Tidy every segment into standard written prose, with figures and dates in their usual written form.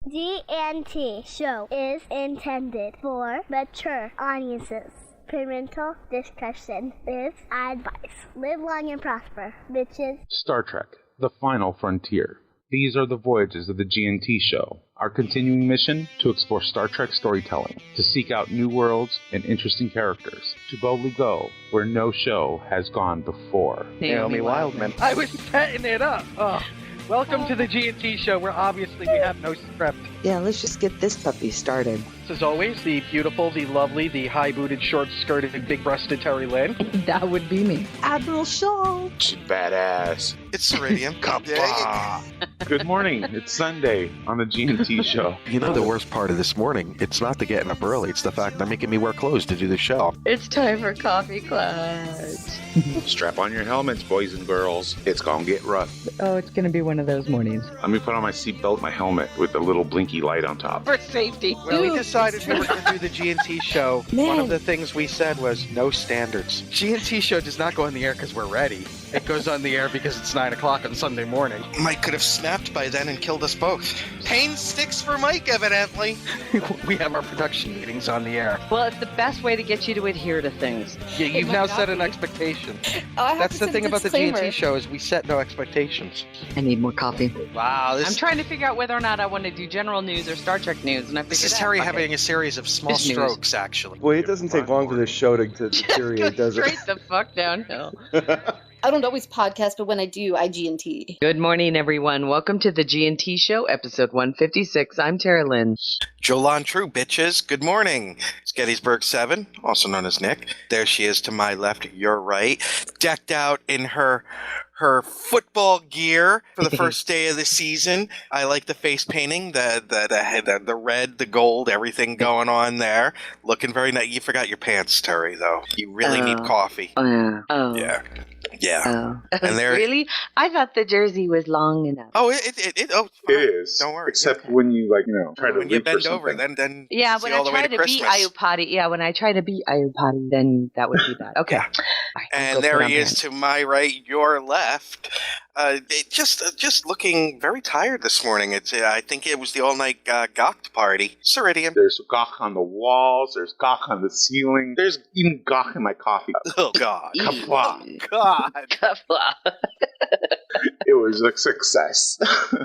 GNT show is intended for mature audiences. Parental discussion is advice. Live long and prosper, bitches. Star Trek: The Final Frontier. These are the voyages of the GNT show. Our continuing mission: to explore Star Trek storytelling, to seek out new worlds and interesting characters, to boldly go where no show has gone before. Naomi Wildman. I was setting it up. Oh. Welcome to the GNT show, where obviously we have no script. Yeah, let's just get this puppy started. As always, the beautiful, the lovely, the high-booted, short-skirted, big-breasted Terry Lynn. That would be me. Admiral Shaw. She's badass. It's Ceridian. Good morning. It's Sunday on the GNT show. You know the worst part of this morning? It's not the getting up early. It's the fact they're making me wear clothes to do the show. It's time for Coffee Clutch. Strap on your helmets, boys and girls. It's gonna get rough. Oh, it's going to be one of those mornings. Let me put on my seatbelt, my helmet with the little blinky light on top. For safety. When we decided we were going to do the GNT show, Man. one of the things we said was no standards. GNT show does not go on the air because we're ready. It goes on the air because it's 9 o'clock on Sunday morning. Mike could have snapped by then and killed us both. Pain sticks for Mike, evidently. We have our production meetings on the air. Well, it's the best way to get you to adhere to things. Yeah, you've now set an expectation. That's the thing about the GNT show is we set no expectations. I need more coffee. Wow, I'm trying to figure out whether or not I want to do general news or Star Trek news, and I figured this is out. Terry Okay. having a series of small It's news. strokes, actually. Well, it doesn't take long for this show to deteriorate, does it? Straight the fuck downhill. I don't always podcast, but when I do, I GNT. Good morning, everyone. Welcome to the GNT Show, episode 156. I'm Tara Lynn. Jolan True, bitches. Good morning. It's Gettysburg 7, also known as Nick. There she is to my left, your right, decked out in her football gear for the first day of the season. I like the face painting, the red, the gold, everything going on there. Looking very nice. You forgot your pants, Terry, though. You really need coffee. Yeah. And there, Really? I thought the jersey was long enough. Oh, it is. Don't worry. Except when you, try to when you reach for bend over, something. then Yeah, see when all I the way try to to beat Christmas. Ayupati, when I try to beat Ayupati, then that would be bad. Okay. Yeah. All right, I'll And go there put on he is pants. to my right, your left. Just looking very tired this morning. I think it was the all-night Gokt party. Ceridian. There's gawk on the walls. There's gawk on the ceiling. There's even gawk in my coffee cup. Oh, God. Kapla. God. It was a success.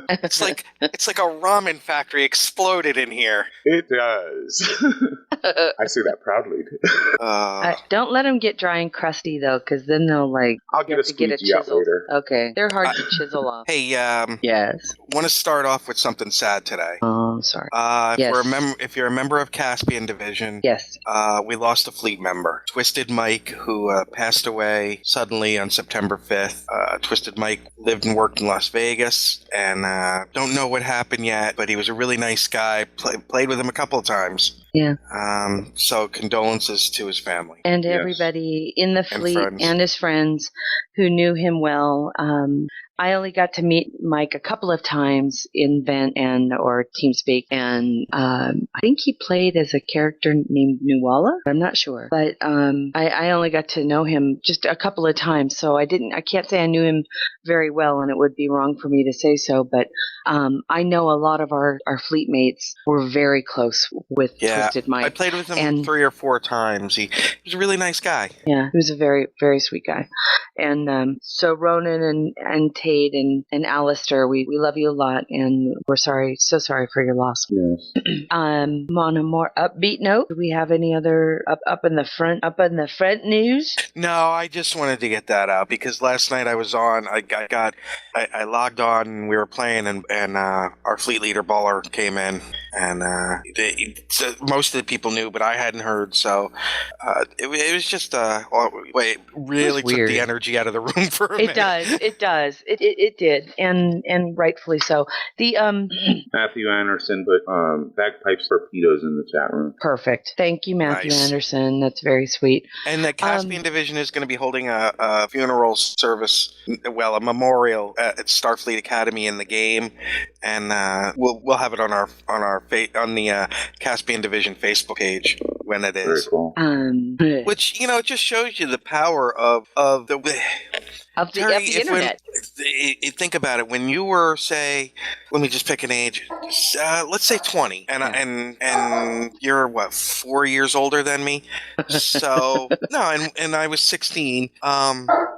It's like a ramen factory exploded in here. It does. I say that proudly. Don't let them get dry and crusty, though, because then they'll, I'll get a squeegee out later. Okay. They're hard to chisel off. Hey, Yes. want to start off with something sad today. Oh, I'm sorry. If you're a member of Caspian Division, Yes. we lost a fleet member, Twisted Mike, who passed away suddenly on September 5th. Twisted Mike lived and worked in Las Vegas, and don't know what happened yet, but he was a really nice guy. Played with him a couple of times. Yeah. So condolences to his family. And Yes. everybody in the fleet friends. and his friends who knew him well. I only got to meet Mike a couple of times in Vent or TeamSpeak, and I think he played as a character named Nuala. I'm not sure, but I only got to know him just a couple of times, so I can't say I knew him very well, and it would be wrong for me to say so. But I know a lot of our fleet mates were very close with Twisted Mike. I played with him and 3 or 4 times. He was a really nice guy. Yeah, he was a very, very sweet guy. And so Ronan and Tate and Alistair, we love you a lot, and we're so sorry for your loss. Yes. On a more upbeat note, do we have any other up in the front news? No, I just wanted to get that out because last night I was on. I logged on and we were playing, and our fleet leader Baller came in, and so most of the people knew, but I hadn't heard. So it was just really took weird. the energy out of the room for a minute. It does. It did, and rightfully so. The Matthew Anderson put bagpipes torpedoes in the chat room. perfect. Thank you, Matthew Nice. Anderson. That's very sweet. And the Caspian Division is going to be holding a funeral service, a memorial at Starfleet Academy in the game, and we'll have it on the Caspian Division Facebook page when it Very is. cool. Which, it just shows you the power of the Terry, of the internet. Think about it. When you were, say, let me just pick an age. Let's say 20, and you're what, 4 years older than me. So no, and I was 16.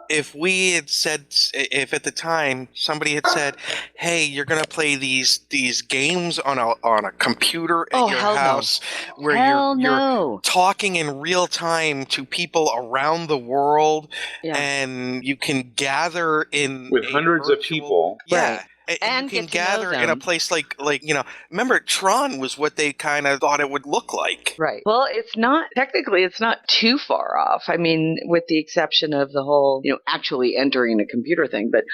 If we had said, if at the time somebody had said, "Hey, you're gonna play these games on a computer at your house, where you're talking in real time to people around the world, and you can gather in with hundreds of people." Yeah. Right. And you can gather in a place like remember, Tron was what they kind of thought it would look like. Right. Well, it's not too far off. I mean, with the exception of the whole, actually entering a computer thing, but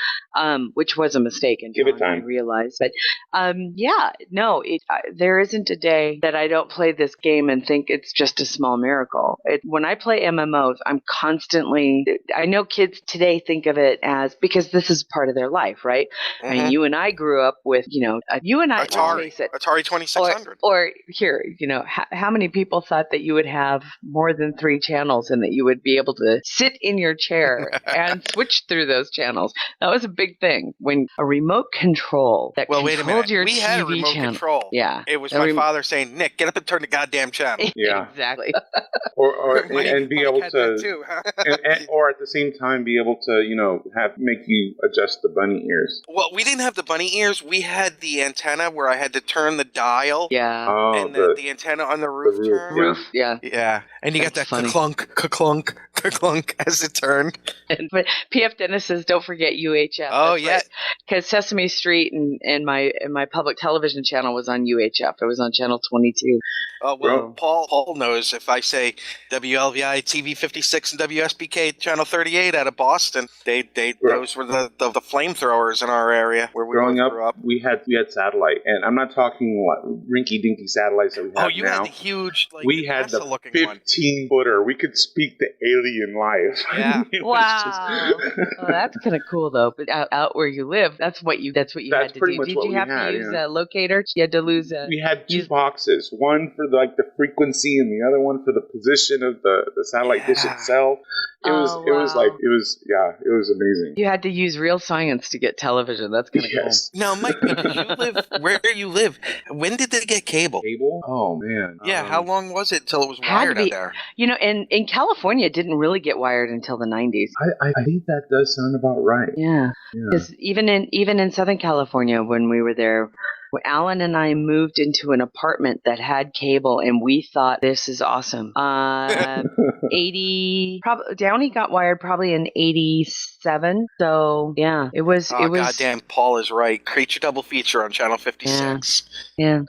which was a mistake in Tron, I realized. But there isn't a day that I don't play this game and think it's just a small miracle. When I play MMOs, I'm constantly. I know kids today think of it as, because this is part of their life, right? Mm-hmm. I mean, you and I grew up with, you and I, Atari 2600. Or here, how many people thought that you would have more than 3 channels and that you would be able to sit in your chair and switch through those channels? That was a big thing. When a remote control that controlled wait a minute. your we TV had a remote channel. control. Yeah. It was my father saying, "Nick, get up and turn the goddamn channel." Yeah. Exactly. and be able to, too, huh? or at the same time be able to, make you adjust the bunny ears. Well, we didn't have the bunny ears. We had the antenna where I had to turn the dial. Yeah. Oh, and the antenna on the roof turned. Yeah. Yeah. And you got that funny. clunk, clunk, clunk as it turned. But PF Dennis says, don't forget UHF. Oh, yeah. Because Sesame Street and my public television channel was on UHF. It was on channel 22. Oh, well, Paul knows if I say WLVI TV 56 and WSBK channel 38 out of Boston, those were the flamethrowers in our area where we Growing grew up. We had satellite, and I'm not talking rinky-dinky satellites that we have now. Oh, you had the huge, we had the 15-footer. We could speak to alien life. Yeah. Wow. That's kind of cool, though. But out where you live, that's what you had to do. Did you have to use a locator? You had to lose a. We had 2 boxes, one for the frequency and the other one for the position of the satellite dish itself. It was amazing. You had to use real science to get television. That's kind of cool. Now, Mike, where you live, when did they get cable? Cable? Oh, man. Yeah, how long was it till it was wired out there? In California, it didn't really get wired until the 90s. I think that does sound about right. Yeah. Because even in Southern California, when we were there, Alan and I moved into an apartment that had cable, and we thought, this is awesome. Downey got wired probably in 87. So yeah, it was. Goddamn, Paul is right. Creature double feature on channel 56. Yeah.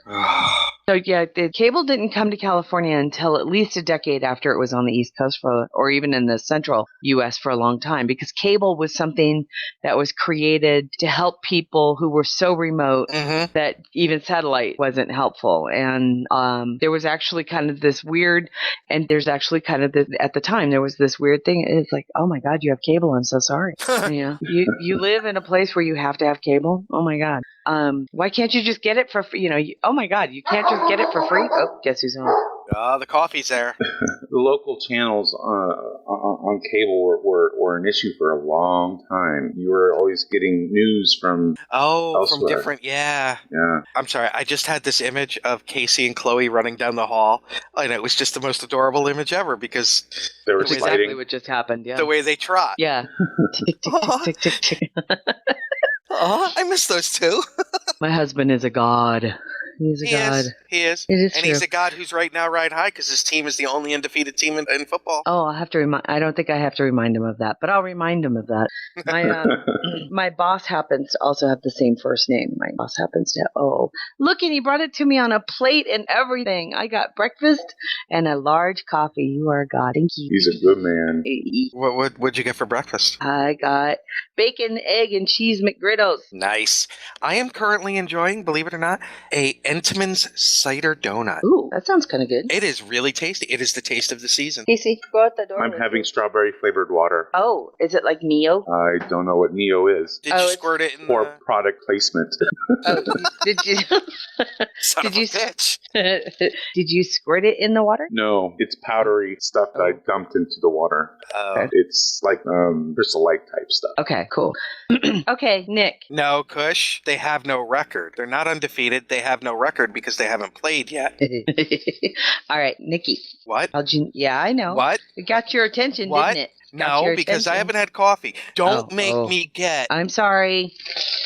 So yeah, the cable didn't come to California until at least a decade after it was on the East Coast or even in the central U.S. for a long time, because cable was something that was created to help people who were so remote that even satellite wasn't helpful. And there was actually kind of this weird, and there's actually kind of at the time there was this weird thing. It's like, oh my God, you have cable. I'm so sorry. You live in a place where you have to have cable. Oh my God. Why can't you just get it for free? Oh my God, you can't just get it for free? Oh, guess who's home? The coffee's there. The local channels on cable were an issue for a long time. You were always getting news from elsewhere. From different, yeah. Yeah. I'm sorry, I just had this image of Casey and Chloe running down the hall, and it was just the most adorable image ever because they were exactly what just happened. Yeah. The way they trot. Yeah. Tick, tick, tick, tick, tick, tick. Oh, I miss those two. My husband is a god. He's a god. He is. It is and true. He's a god who's right now ride high because his team is the only undefeated team in football. Oh, I'll have to remind. I don't think I have to remind him of that, but I'll remind him of that. My boss happens to also have the same first name. My boss happens to. Look, and he brought it to me on a plate and everything. I got breakfast and a large coffee. You are a god. Thank you. He's a good man. What'd you get for breakfast? I got bacon, egg, and cheese McGriddles. Nice. I am currently enjoying, believe it or not, a Entman's cider donut. Ooh, that sounds kind of good. It is really tasty. It is the taste of the season. Casey, go out the door. I'm having strawberry flavored water. Oh, is it like Neo? I don't know what Neo is. Did you squirt it in For the... product placement. Oh, did you? Son of a bitch. Did you squirt it in the water? No, it's powdery stuff that I dumped into the water. It's like Crystal Light type stuff. Okay, cool. Okay, Nick. No, Kush. They have no record. They're not undefeated. They have no record because they haven't played yet. All right, Nikki. What? Yeah, I know. What? It got your attention, What? didn't it? No, because I haven't had coffee. Don't make me get... I'm sorry.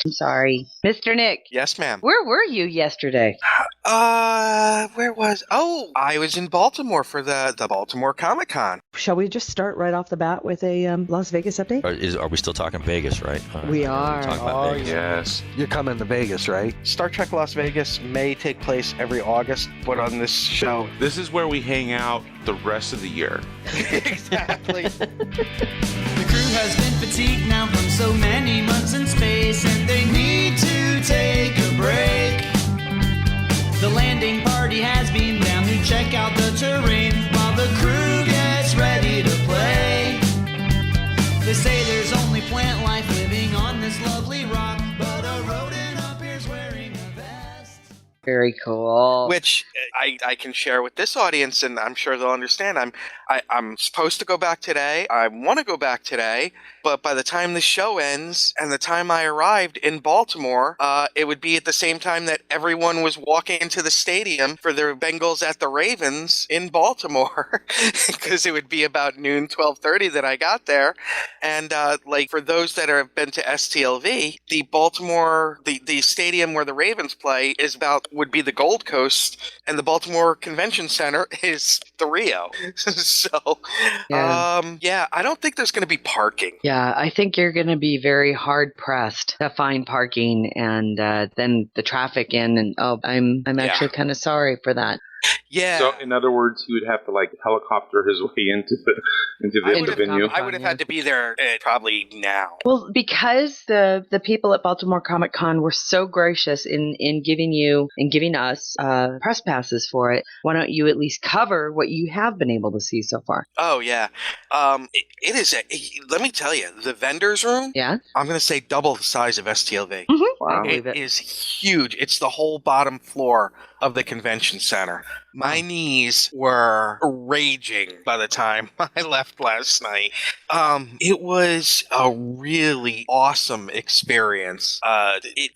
Mr. Nick. Yes, ma'am. Where were you yesterday? Where was... Oh, I was in Baltimore for the Baltimore Comic-Con. Shall we just start right off the bat with a Las Vegas update? Are we still talking Vegas, right? We are. Talking about Vegas. Yes. You're coming to Vegas, right? Star Trek Las Vegas may take place every August, but on this show... This is where we hang out the rest of the year. Exactly. The crew has been fatigued now from so many months in space, and they need to take a break. The landing party has been down to check out the terrain while the crew gets ready to play. They say there's only plant life living on this lovely rock, but a rodent appears wearing a vest. Very cool. Which I can share with this audience, and I'm sure they'll understand. I'm supposed to go back today. I want to go back today, but by the time the show ends and the time I arrived in Baltimore, it would be at the same time that everyone was walking into the stadium for the Bengals at the Ravens in Baltimore, because it would be about noon, 12:30 that I got there. And like for those that have been to STLV, the Baltimore, the stadium where the Ravens play would be the Gold Coast, and the Baltimore Convention Center is the Rio. So, yeah, I don't think there's going to be parking. Yeah, I think you're going to be very hard pressed to find parking, and then the traffic in. And I'm actually kind of sorry for that. Yeah. So, in other words, he would have to like helicopter his way into the venue. I would have had to be there probably now. Well, because the people at Baltimore Comic Con were so gracious in giving us press passes for it, why don't you at least cover what you have been able to see so far? Oh yeah, it is. Let me tell you, the vendors room. Yeah. I'm going to say double the size of STLV. Mm-hmm. Wow. It is huge. It's the whole bottom floor of the convention center. My knees were raging by the time I left last night. It was a really awesome experience.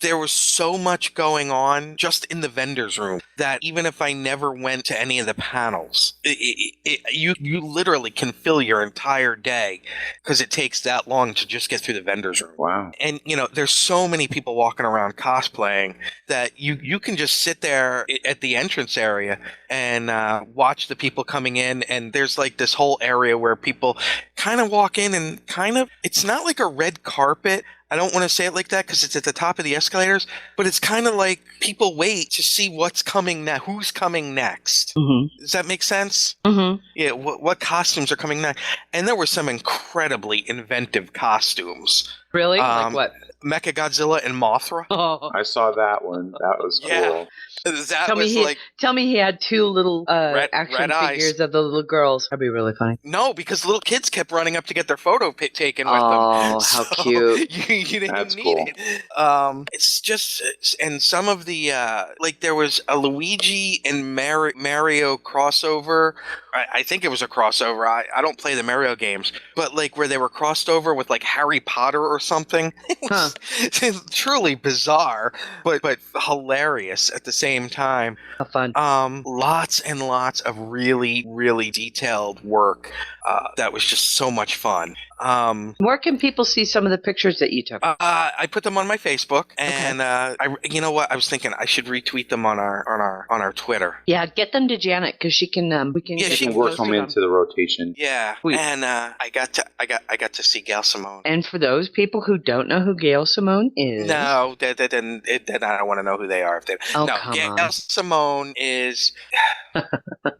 There was so much going on just in the vendors room that even if I never went to any of the panels, you literally can fill your entire day because it takes that long to just get through the vendors room. Wow. And, there's so many people walking around cosplaying that you can just sit there at the entrance area and watch the people coming in, and there's like this whole area where people kind of walk in and it's not like a red carpet. I don't want to say it like that because it's at the top of the escalators, but it's kind of like people wait to see what's coming next, who's coming next. Mm-hmm. Does that make sense? Mm-hmm. Yeah, what costumes are coming next? And there were some incredibly inventive costumes. Really? Like what? Mechagodzilla and Mothra. Oh. I saw that one. That was cool. Yeah. Tell me he had two little action red figures eyes of the little girls. That'd be really funny. No, because little kids kept running up to get their photo taken with them. Oh, how cute. You didn't That's need cool. it. It's just, and some of the, like there was a Luigi and Mario crossover. I think it was a crossover. I don't play the Mario games, but like where they were crossed over with like Harry Potter or something. It was truly bizarre, but hilarious at the same time. How fun. Lots and lots of really, really detailed work. That was just so much fun. Where can people see some of the pictures that you took? I put them on my Facebook, and you know what? I was thinking I should retweet them on our Twitter. Yeah, get them to Janet because she can. We can. Yeah, She can work them into the rotation. Yeah, Sweet. And I got to see Gail Simone. And for those people who don't know who Gail Simone is, No, I don't want to know who they are. If they Oh, no, come Gail on. Simone is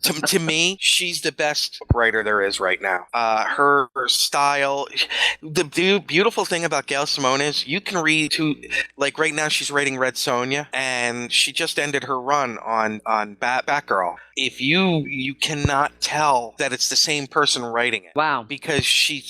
to me, she's the best writer there is right now. Her style, the beautiful thing about Gail Simone Simone is, you can read to, like right now she's writing Red Sonja, and she just ended her run on Batgirl. If you cannot tell that it's the same person writing it. Wow. Because she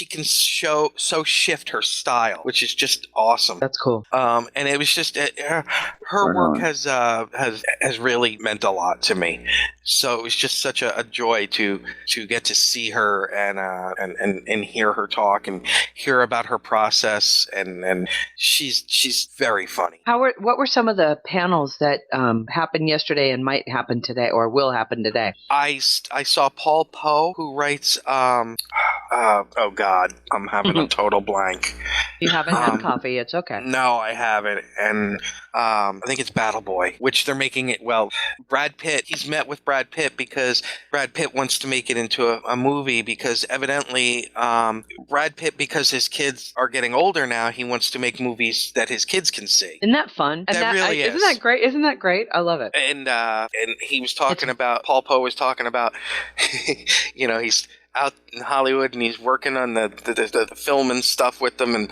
can shift her style, which is just awesome. That's cool. And it was just her work has really meant a lot to me. So it was just such a joy to get to see her and hear her talk and hear about her process, and she's very funny. What were some of the panels that happened yesterday and might happen today or will happen today? I saw Paul Poe, who writes oh God, I'm having a total blank. You haven't had coffee, it's okay. No, I haven't. And I think it's Battle Boy, which they're making it, Brad Pitt, he's met with Brad Pitt because Brad Pitt wants to make it into a movie, because evidently Brad Pitt, because his kids are getting older now, he wants to make movies that his kids can see. Isn't that fun? That really is. Isn't that great? Isn't that great? I love it. And he was talking about, Paul Poe was talking about, he's out in Hollywood and he's working on the film and stuff with them, and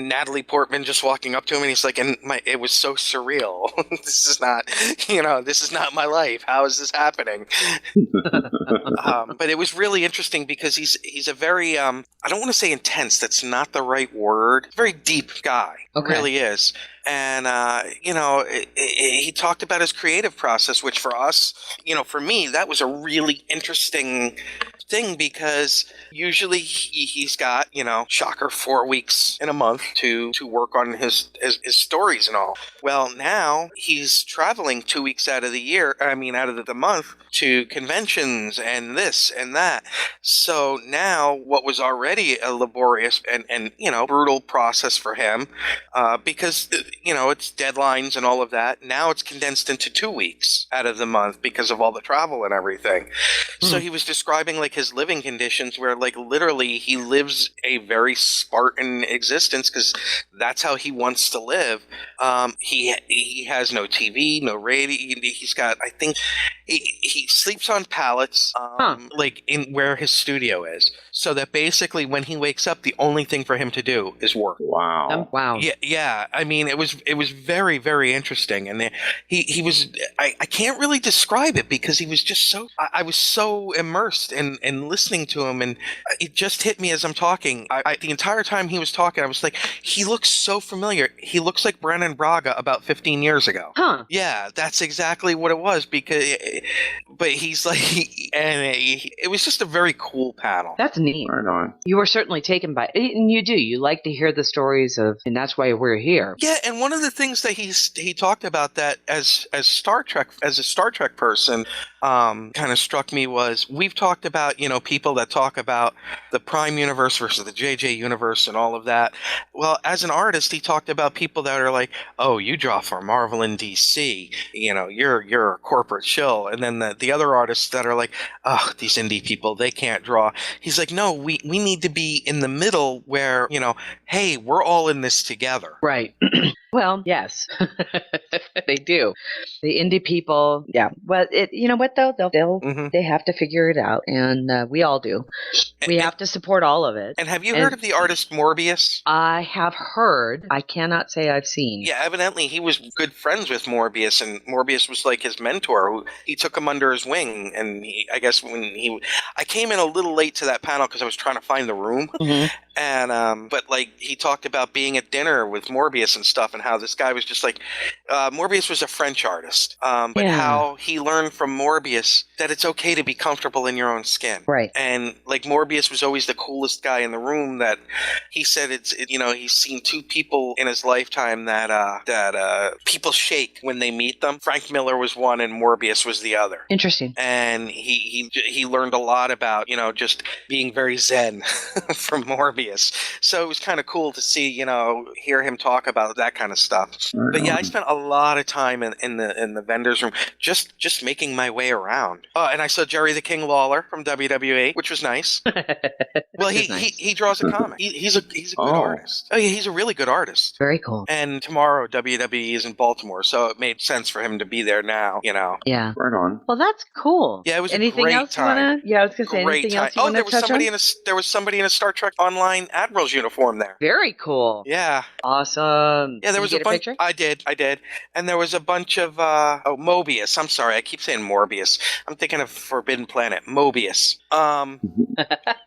Natalie Portman just walking up to him, and he's like, it was so surreal. This is not my life. How is this happening? But it was really interesting because he's a very, I don't want to say intense. That's not the right word. Very deep guy. Okay. Really is. And, he talked about his creative process, which for us, for me, that was a really interesting thing, because usually he's got, shocker, 4 weeks in a month to work on his stories and all. Well, now he's traveling 2 weeks out of the month to conventions and this and that. So now what was already a laborious and brutal process for him, because it's deadlines and all of that, now it's condensed into 2 weeks out of the month because of all the travel and everything. So he was describing like his living conditions, where like literally he lives a very Spartan existence because that's how he wants to live. He has no TV, no radio. He's got, I think, he sleeps on pallets, like in where his studio is, so that basically when he wakes up, the only thing for him to do is work. Wow. Wow. Yeah. I mean, it was very, very interesting, and he was. I can't really describe it because he was just so. I was so immersed in listening to him, and it just hit me as I'm talking. The entire time he was talking, I was like, he looks so familiar. He looks like Brennan Braga about 15 years ago. Huh. Yeah, that's exactly what it was. But he's like, it was just a very cool panel. That's neat. Right on. You were certainly taken by it, and you like to hear the stories of, and that's why we're here. Yeah, and one of the things that he talked about that as a Star Trek person, kind of struck me was, we've talked about, people that talk about the Prime universe versus the JJ universe and all of that. Well, as an artist, he talked about people that are like, oh, you draw for Marvel and DC, you're a corporate shill. And then the other artists that are like, oh, these indie people, they can't draw. He's like, no, we need to be in the middle where, hey, we're all in this together. Right. Well, yes, they do. The indie people, yeah. Well, you know what though? They have to figure it out, and we all do. We have to support all of it. And have you heard of the artist Morbius? I have heard. I cannot say I've seen. Yeah, evidently he was good friends with Morbius, and Morbius was like his mentor. He took him under his wing, and I came in a little late to that panel because I was trying to find the room. Mm-hmm. And but like he talked about being at dinner with Morbius and stuff, and how this guy was just like, Morbius was a French artist, but how he learned from Morbius that it's okay to be comfortable in your own skin. Right. And like Morbius was always the coolest guy in the room. That he said he's seen two people in his lifetime that people shake when they meet them. Frank Miller was one, and Morbius was the other. Interesting. And he learned a lot about just being very zen from Morbius. So it was kind of cool to see, hear him talk about that kind of stuff. But yeah, I spent a lot of time in the vendors room just making my way around. And I saw Jerry the King Lawler from WWE, which was nice. Well, he draws a comic. He's a good artist. Oh yeah, he's a really good artist. Very cool. And tomorrow WWE is in Baltimore, so it made sense for him to be there now. Yeah. Right on. Well, that's cool. Yeah, it was anything a great else time. Yeah, I was gonna say great anything time. else you want to touch on? There was somebody in a Star Trek Online '89 Admiral's uniform there. Very cool. Yeah. Awesome. Yeah, there Did was you a get bunch. picture? I did. And there was a bunch of Mobius. I'm sorry, I keep saying Morbius. I'm thinking of Forbidden Planet. Mobius.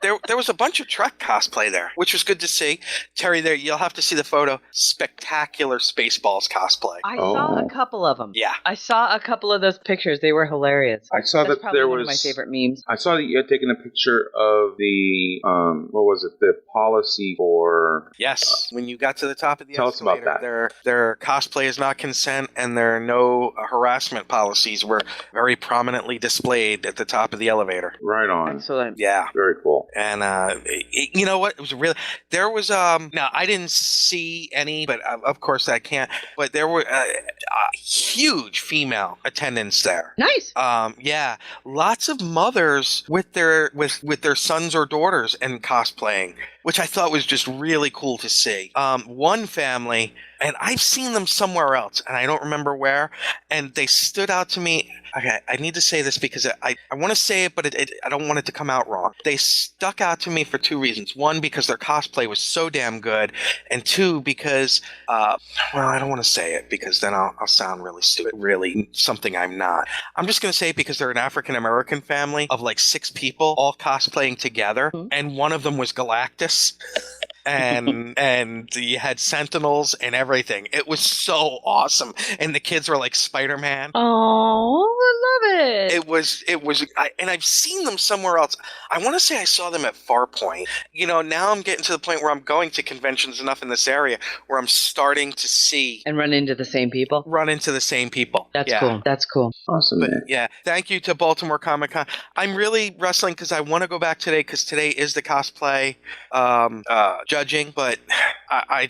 There was a bunch of Trek cosplay there, which was good to see. Terry, there you'll have to see the photo. Spectacular Spaceballs cosplay. I saw a couple of them. Yeah. I saw a couple of those pictures. They were hilarious. I saw That's that probably there one was of my favorite memes. I saw that you had taken a picture of the what was it? The policy for Yes. When you got to the top of the Tell us about escalator, that. their cosplay is not consent, and their no harassment policies were very prominently displayed at the top of the elevator. right on. Excellent. Yeah. Very cool. And you know what? It was really there was now I didn't see any, but of course I can't. But there were huge female attendants there. Nice. Yeah, lots of mothers with their sons or daughters and cosplaying, which I thought was just really cool to see. One family, and I've seen them somewhere else, and I don't remember where, and they stood out to me. Okay, I need to say this because I want to say it, but I don't want it to come out wrong. They stuck out to me for two reasons. One, because their cosplay was so damn good, and two, because, well, I don't want to say it because then I'll sound really stupid, really something I'm not. I'm just going to say it because they're an African-American family of like 6 people all cosplaying together, and one of them was Galactus. and you had Sentinels and everything. It was so awesome, and the kids were like Spider-Man. Oh, I love it. It was, and I've seen them somewhere else. I want to say I saw them at Farpoint. You know, now I'm getting to the point where I'm going to conventions enough in this area where I'm starting to see and run into the same people. That's Cool. That's cool. Awesome, man. Yeah, thank you to Baltimore Comic Con. I'm really wrestling because I want to go back today because today is the cosplay judging, but I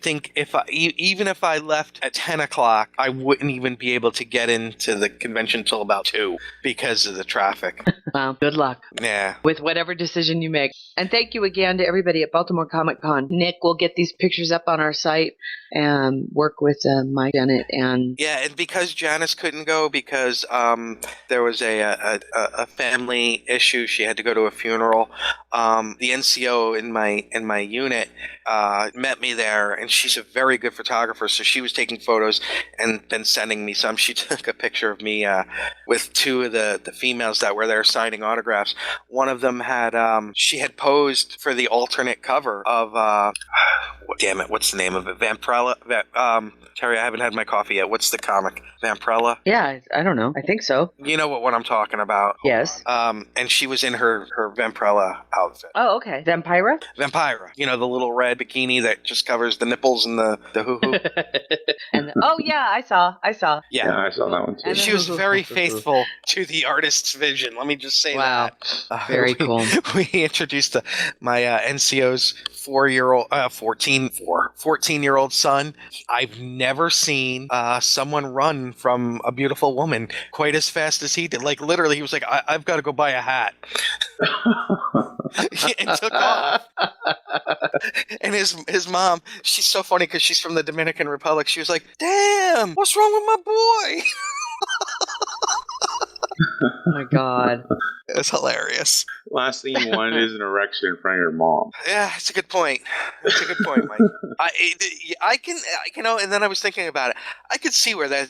think even if I left at 10 o'clock, I wouldn't even be able to get into the convention till about 2 because of the traffic. Well, good luck. Yeah. With whatever decision you make. And thank you again to everybody at Baltimore Comic Con. Nick will get these pictures up on our site and work with Mike on it. And yeah, and because Janice couldn't go because there was a family issue, she had to go to a funeral. The NCO in my unit met me there, and she's a very good photographer, so she was taking photos and then sending me some. She took a picture of me with 2 of the females that were there signing autographs. One of them had she had posed for the alternate cover of damn it, what's the name of it? Vampirella. Terry, I haven't had my coffee yet. What's the comic? Vampirella? Yeah, I don't know. I think so. You know what I'm talking about. Yes. And she was in her Vampirella outfit. Oh, okay. Vampira? Vampira. You know, the little red bikini that just covers the nipples and the hoo-hoo. Oh, yeah, I saw. Yeah, I saw that one too. She was very faithful to the artist's vision. Let me just say that. Very cool. We introduced my NCO's 14-year-old son. I've never seen someone run from a beautiful woman quite as fast as he did. Like literally, he was like, "I've got to go buy a hat," and took off. And his mom, she's so funny because she's from the Dominican Republic. She was like, "Damn, what's wrong with my boy?" Oh my God. It's hilarious. Last thing you want is an erection in front of your mom. Yeah, it's a good point. Mike. I can, you know, and then I was thinking about it. I could see where that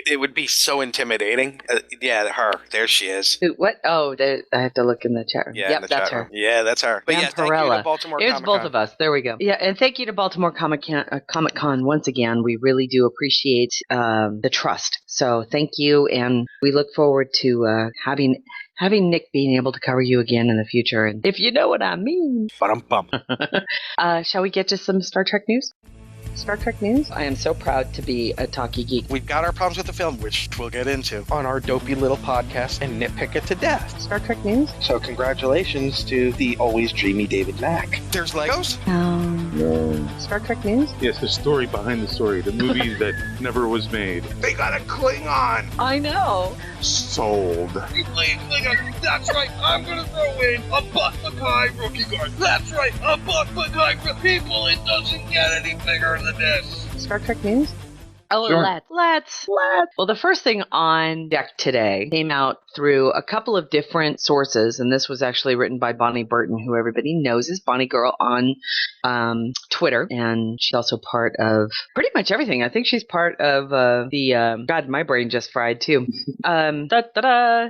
it would be so intimidating. Yeah, her. There she is. What? Oh, I have to look in the chat room. Yeah, yep, that's her. Yeah, that's her. But yeah, thank you to Baltimore It's Comic-Con. both of us. There we go. Yeah, and thank you to Baltimore Comic-Con once again. We really do appreciate the trust. So thank you, and we look forward to having Nick being able to cover you again in the future, and if you know what I mean. Ba-dum-bum. Shall we get to some Star Trek news? I am so proud to be a talkie geek. We've got our problems with the film, which we'll get into on our dopey little podcast and nitpick it to death. Star Trek news? So congratulations to the always dreamy David Mack. There's Legos? No. Star Trek news? Yes, the story behind the story. The movie that never was made. They got a Klingon! I know. Sold. That's right, I'm gonna throw in a Buck Mackay rookie guard. That's right, a Buck Mackay for people. It doesn't get any bigger than this. Star Trek news? Oh, Sure. let's. Well, the first thing on deck today came out through a couple of different sources, and this was actually written by Bonnie Burton, who everybody knows is Bonnie Girl on Twitter, and she's also part of pretty much everything. I think she's part of God, my brain just fried too.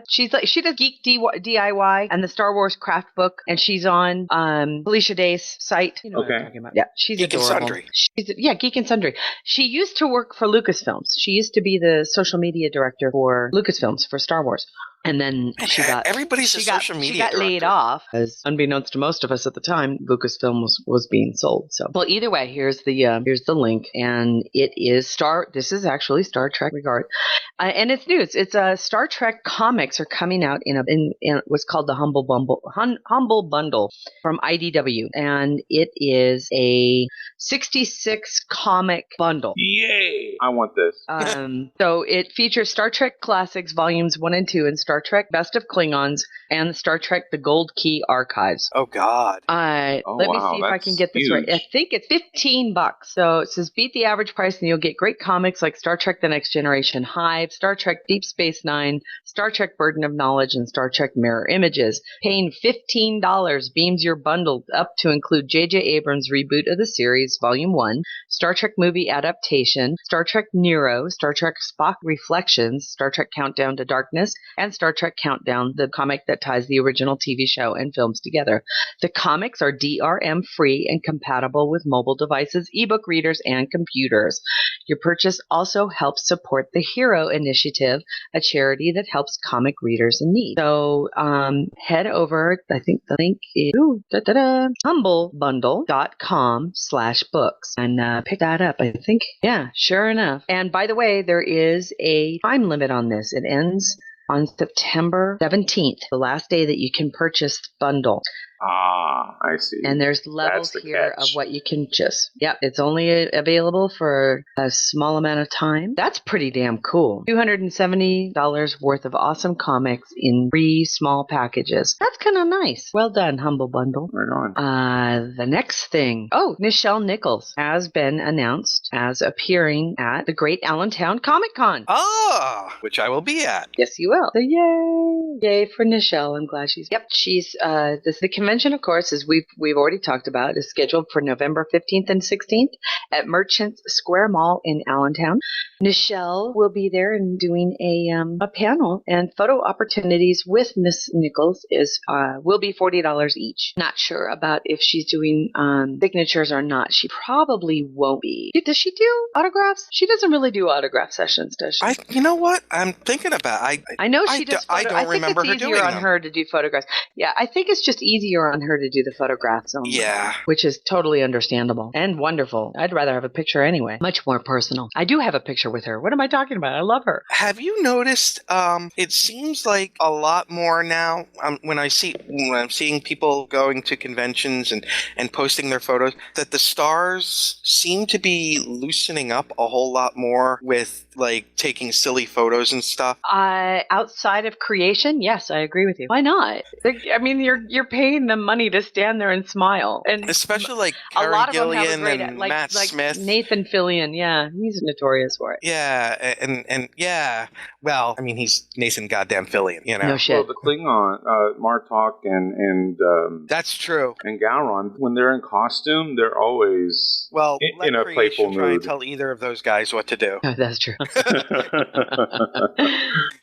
She does Geek DIY and the Star Wars Craft Book, and she's on Felicia Day's site. You know what I'm talking about. Yeah, she's Geek and adorable. Sundry. Geek and Sundry. She used to work for Lucasfilms. She used to be the social media director for Lucasfilms for Star Wars. And then everybody's a social media She got laid off, as unbeknownst to most of us at the time, Lucasfilm was being sold. So, well, either way, here's the link, and it is This is actually Star Trek regard, and it's news. It's Star Trek comics are coming out in what's called the Humble Bundle from IDW, and it is a 66 comic bundle. Yay! I want this. So it features Star Trek Classics Volumes 1 and 2 and Star Trek Best of Klingons and Star Trek The Gold Key Archives. Oh, God. Let me see if I can get this right. I think it's $15. So it says beat the average price and you'll get great comics like Star Trek The Next Generation, Hive, Star Trek Deep Space Nine, Star Trek Burden of Knowledge, and Star Trek Mirror Images. Paying $15 beams your bundle up to include J.J. Abrams' reboot of the series, Volume 1, Star Trek movie adaptation, Star Trek Nero, Star Trek Spock Reflections, Star Trek Countdown to Darkness, and Star Trek Countdown, the comic that ties the original TV show and films together. The comics are DRM free and compatible with mobile devices, ebook readers, and computers. Your purchase also helps support the Hero Initiative, a charity that helps comic readers in need. So head over, I think the link is humblebundle.com/books and pick that up. I think, yeah, sure enough. And by the way, there is a time limit on this. It ends on September 17th, the last day that you can purchase the bundle. Ah, I see. And there's levels here of what you can it's only available for a small amount of time. That's pretty damn cool. $270 worth of awesome comics in 3 small packages. That's kind of nice. Well done, Humble Bundle. Right on. The next thing. Oh, Nichelle Nichols has been announced as appearing at the Great Allentown Comic Con. Which I will be at. Yes, you will. So yay for Nichelle. I'm glad she's the convention, of course, as we've already talked about, is scheduled for November 15th and 16th at Merchants Square Mall in Allentown. Nichelle will be there and doing a panel, and photo opportunities with Miss Nichols will be $40 each. Not sure about if she's doing signatures or not. She probably won't be. Does she do autographs? She doesn't really do autograph sessions, does she? You know what? I'm thinking about. I know she does. I don't remember her doing them. I think it's easier on her to do photographs. Yeah, I think it's just easier on her to do the photographs only. Yeah. Which is totally understandable and wonderful. I'd rather have a picture anyway. Much more personal. I do have a picture with her. What am I talking about? I love her. Have you noticed, it seems like a lot more now, when I'm seeing people going to conventions and posting their photos, that the stars seem to be loosening up a whole lot more with, like, taking silly photos and stuff. Outside of creation, yes, I agree with you. Why not? I mean, you're paying them money to stand there and smile, and especially like Karen Gillian and Matt Smith, Nathan Fillion. Yeah, he's notorious for it. Yeah, and yeah. Well, I mean, he's Nathan goddamn Fillion. You know, no shit. Well, the Klingon, Martok and that's true. And Gowron, when they're in costume, they're always in a playful mood. Try and tell either of those guys what to do. Oh, that's true.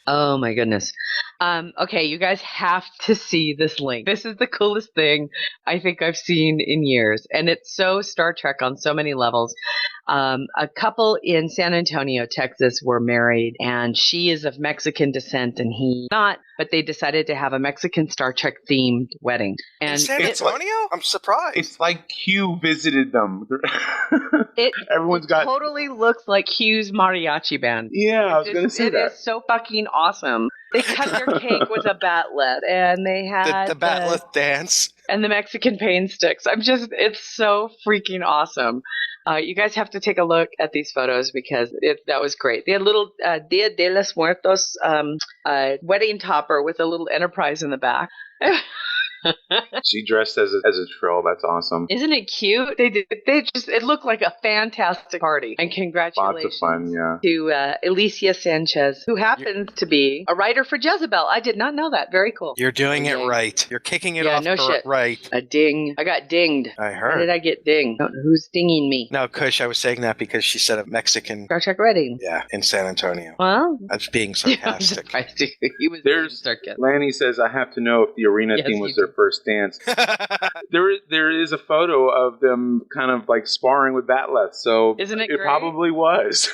Oh my goodness. Okay, you guys have to see this link. This is the coolest thing I think I've seen in years, and it's so Star Trek on so many levels. A couple in San Antonio, Texas were married, and she is of Mexican descent and he not, but they decided to have a Mexican Star Trek themed wedding. And in San Antonio? I'm surprised. It's like Hugh visited them. Everyone's got totally looks like Hugh's mariachi band. Yeah, I was going to say that. It is so fucking awesome. They cut their cake with a batlet, and they had the batlet dance and the Mexican pain sticks. It's so freaking awesome. You guys have to take a look at these photos because that was great. They had a little Dia de los Muertos wedding topper with a little Enterprise in the back. She dressed as a Trill. That's awesome. Isn't it cute? It looked like a fantastic party. And congratulations Lots of fun, yeah. to Alicia Sanchez, who happens to be a writer for Jezebel. I did not know that. Very cool. You're doing it right. You're kicking it Yeah, off no shit. right. A ding. I got dinged. I How heard. did I get dinged? Who's dinging me? No, Kush, I was saying that because she said a Mexican. Star Trek Reading. Yeah, in San Antonio. Well, I was being sarcastic. he was There's sarcastic. Lanny says, I have to know if the arena Yes, team was you their first dance. There is a photo of them kind of like sparring with Batleth, so Isn't it great? probably was.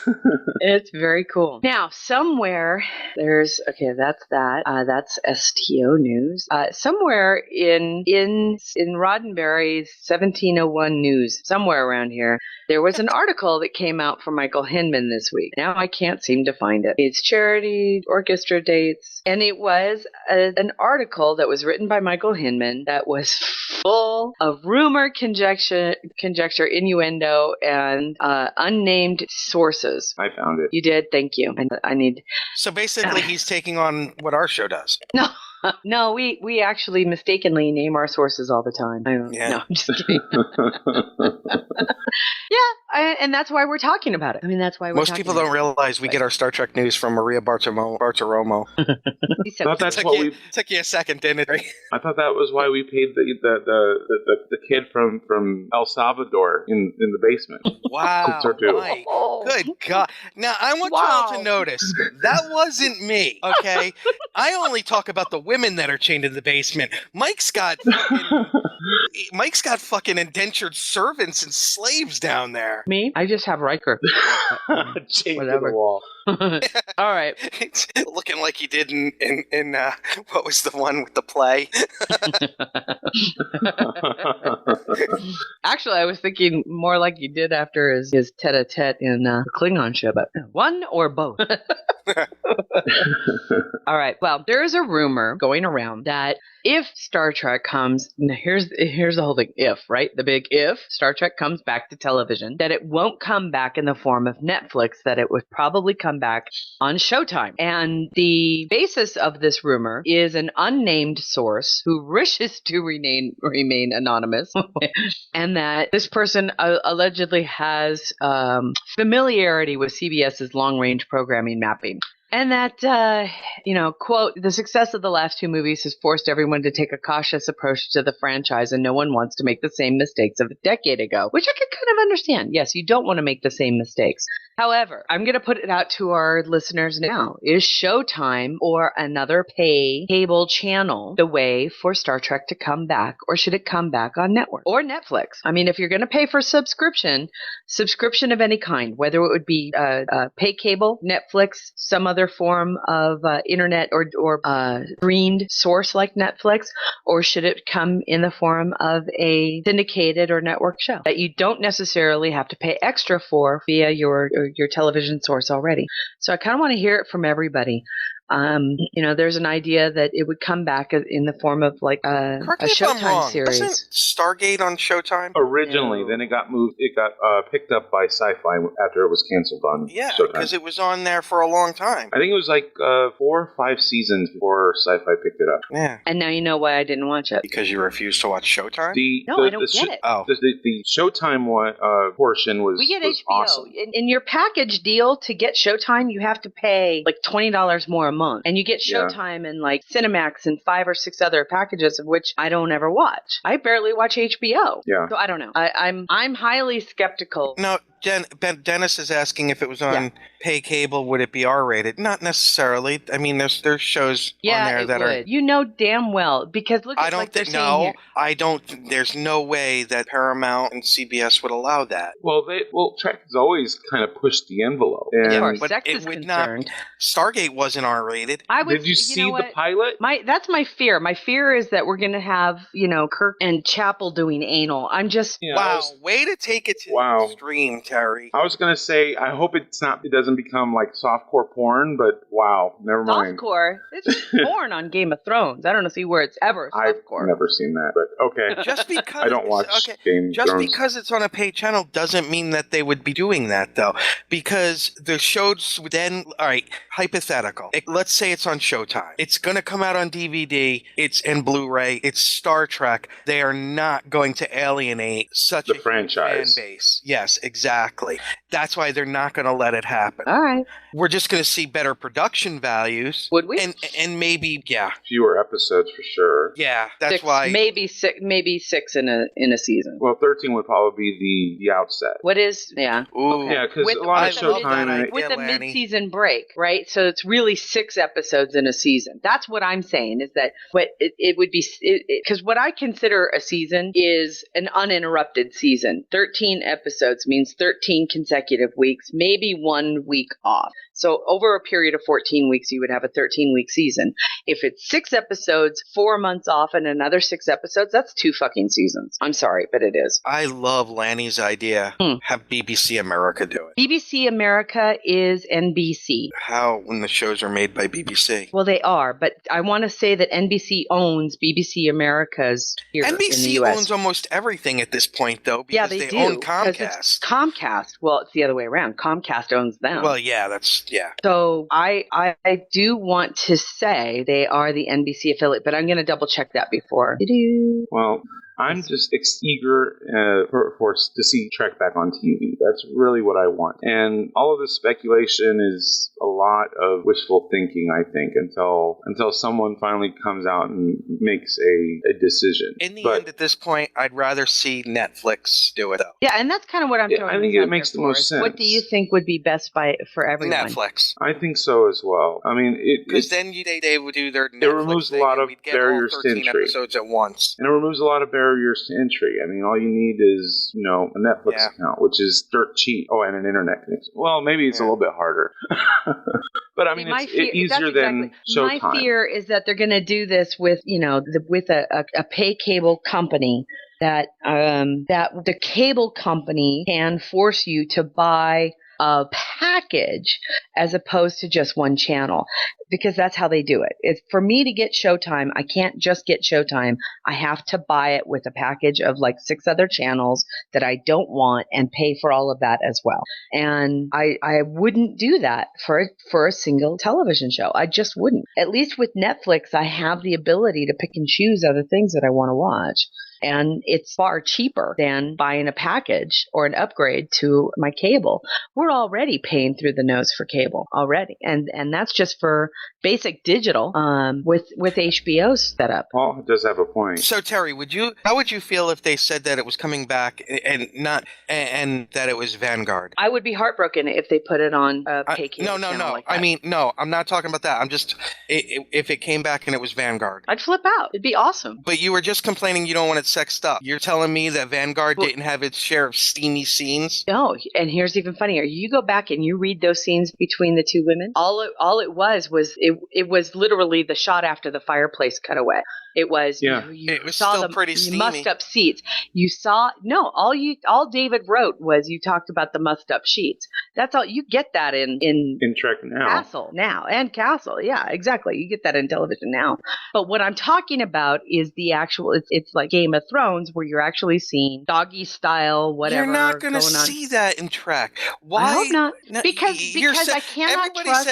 It's very cool. Now, somewhere there's that's that. That's STO news. Somewhere in Roddenberry's 1701 news, somewhere around here, there was an article that came out from Michael Hinman this week. Now I can't seem to find it. It's charity orchestra dates, and it was an article that was written by Michael Hinman that was full of rumor, conjecture, innuendo, and unnamed sources. I found it. You did? Thank you. I need... So basically, he's taking on what our show does. No, we actually mistakenly name our sources all the time. No, I'm just kidding. And that's why we're talking about it. I mean, that's why we're Most people don't realize we get our Star Trek news from Maria Bartiromo. Took you a second, didn't it? I thought that was why we paid the kid from El Salvador in the basement. Wow, Mike. Good God. Now, I want y'all to notice, that wasn't me, okay? I only talk about the women that are chained in the basement. Mike's got fucking indentured servants and slaves down there. Me? I just have Riker. Chained to the wall. All right. It's looking like he did in what was the one with the play? Actually, I was thinking more like he did after his tete-a-tete in the Klingon show, but one or both. All right. Well, there is a rumor going around that if Star Trek comes, now here's the whole thing. If, right? The big if Star Trek comes back to television, that it won't come back in the form of Netflix, that it would probably come back on Showtime. And the basis of this rumor is an unnamed source who wishes to remain anonymous, and that this person allegedly has familiarity with CBS's long-range programming mapping. And that, quote, the success of the last two movies has forced everyone to take a cautious approach to the franchise, and no one wants to make the same mistakes of a decade ago, which I could kind of understand. Yes, you don't want to make the same mistakes. However, I'm going to put it out to our listeners now. Is Showtime or another pay cable channel the way for Star Trek to come back, or should it come back on network or Netflix? I mean, if you're going to pay for subscription of any kind, whether it would be pay cable, Netflix, some other form of internet or streamed source like Netflix, or should it come in the form of a syndicated or network show that you don't necessarily have to pay extra for via your television source already? So I kind of want to hear it from everybody. There's an idea that it would come back in the form of like a Showtime series. Wasn't Stargate on Showtime? Originally, then it got moved. It got picked up by Sci-Fi after it was canceled on Showtime. Because it was on there for a long time. I think it was like 4 or 5 seasons before Sci-Fi picked it up. Yeah. And now you know why I didn't watch it. Because you refused to watch Showtime? I don't get it. Oh. The Showtime one, portion was We get was HBO. awesome. In your package deal to get Showtime, you have to pay like $20 more a month. And you get Showtime and like Cinemax and 5 or 6 other packages, of which I don't ever watch. I barely watch HBO. Yeah. So I don't know. I'm highly skeptical. No, Dennis is asking if it was on pay cable, would it be R-rated? Not necessarily. I mean, there's shows on there that are. You know damn well, because look. I don't think. No, I don't. There's no way that Paramount and CBS would allow that. Well, Trek has always kind of pushed the envelope. And but it would not. Stargate wasn't R-rated. Did you see the pilot? That's my fear. My fear is that we're going to have Kirk and Chapel doing anal. I'm just way to take it to the extreme, Terry. I was going to say, I hope it doesn't become like softcore porn, but wow, never mind. Softcore? It's porn on Game of Thrones. I don't see where it's ever softcore. I've never seen that, but okay. Just because I don't watch Game of Thrones. Just because it's on a paid channel doesn't mean that they would be doing that, though. Because the shows would then, all right, hypothetical. let's say it's on Showtime. It's going to come out on DVD. It's in Blu-ray. It's Star Trek. They are not going to alienate such a franchise fan base. Yes, exactly. That's why they're not going to let it happen. All right. We're just going to see better production values. Would we? And maybe, yeah. Fewer episodes for sure. Yeah, that's why. Maybe six in a season. Well, 13 would probably be the outset. What is, yeah. Ooh. Yeah, because a lot of Showtime... With the mid-season break, right? So it's really 6 episodes in a season. That's what I'm saying, is that it would be... Because what I consider a season is an uninterrupted season. 13 episodes means 13 consecutive weeks, maybe 1 week off. So over a period of 14 weeks, you would have a 13-week season. If it's 6 episodes, 4 months off, and another 6 episodes, that's 2 fucking seasons. I'm sorry, but it is. I love Lanny's idea. Have BBC America do it. BBC America is NBC. How when the shows are made by BBC? Well, they are, but I want to say that NBC owns BBC America's here in the NBC US. owns almost everything at this point, though, because they do, own 'cause Comcast. it's Comcast. Well, it's the other way around. Comcast owns them. Well, yeah, yeah. So I do want to say they are the NBC affiliate, but I'm going to double check that before. Well, I'm just eager to see Trek back on TV. That's really what I want. And all of this speculation is a lot of wishful thinking, I think, until someone finally comes out and makes a decision. In the end, at this point, I'd rather see Netflix do it, though. Yeah, and that's kind of what I'm throwing. I think it makes the most sense. What do you think would be best for everyone? Netflix. I think so as well. I mean, because then they would do their Netflix. It removes a lot of barriers to entry. Episodes at once, and it removes a lot of barriers to entry. I mean, all you need is a Netflix account, which is dirt cheap. Oh, and an internet connection. Well, maybe it's a little bit harder. But I mean, it's easier than Showtime. My fear is that they're going to do this with a pay cable company. That the cable company can force you to buy a package as opposed to just one channel, because that's how they do it. It's for me to get Showtime. I can't just get Showtime. I have to buy it with a package of like 6 other channels that I don't want and pay for all of that as well. And I wouldn't do that for a single television show. I just wouldn't. At least with Netflix, I have the ability to pick and choose other things that I want to watch. And it's far cheaper than buying a package or an upgrade to my cable. We're already paying through the nose for cable already. And that's just for basic digital with HBO set up. Paul does have a point. So Terry, how would you feel if they said that it was coming back and that it was Vanguard? I would be heartbroken if they put it on a pay cable. No. Like that. I mean, no, I'm not talking about that. I'm just if it came back and it was Vanguard. I'd flip out. It'd be awesome. But you were just complaining you don't want it sexed up. You're telling me that Vanguard didn't have its share of steamy scenes? No, and here's even funnier. You go back and you read those scenes between the 2 women. All it was literally the shot after the fireplace cutaway. It was it was still pretty steamy. Mussed up seats. You saw all David wrote was you talked about the mussed up sheets. That's all you get that in Trek now. Castle. Yeah, exactly. You get that in television now. But what I'm talking about is the actual. It's like Game of Thrones where you're actually seeing doggy style whatever. You're not going to see that in Trek. Why? I hope not. Because I cannot trust.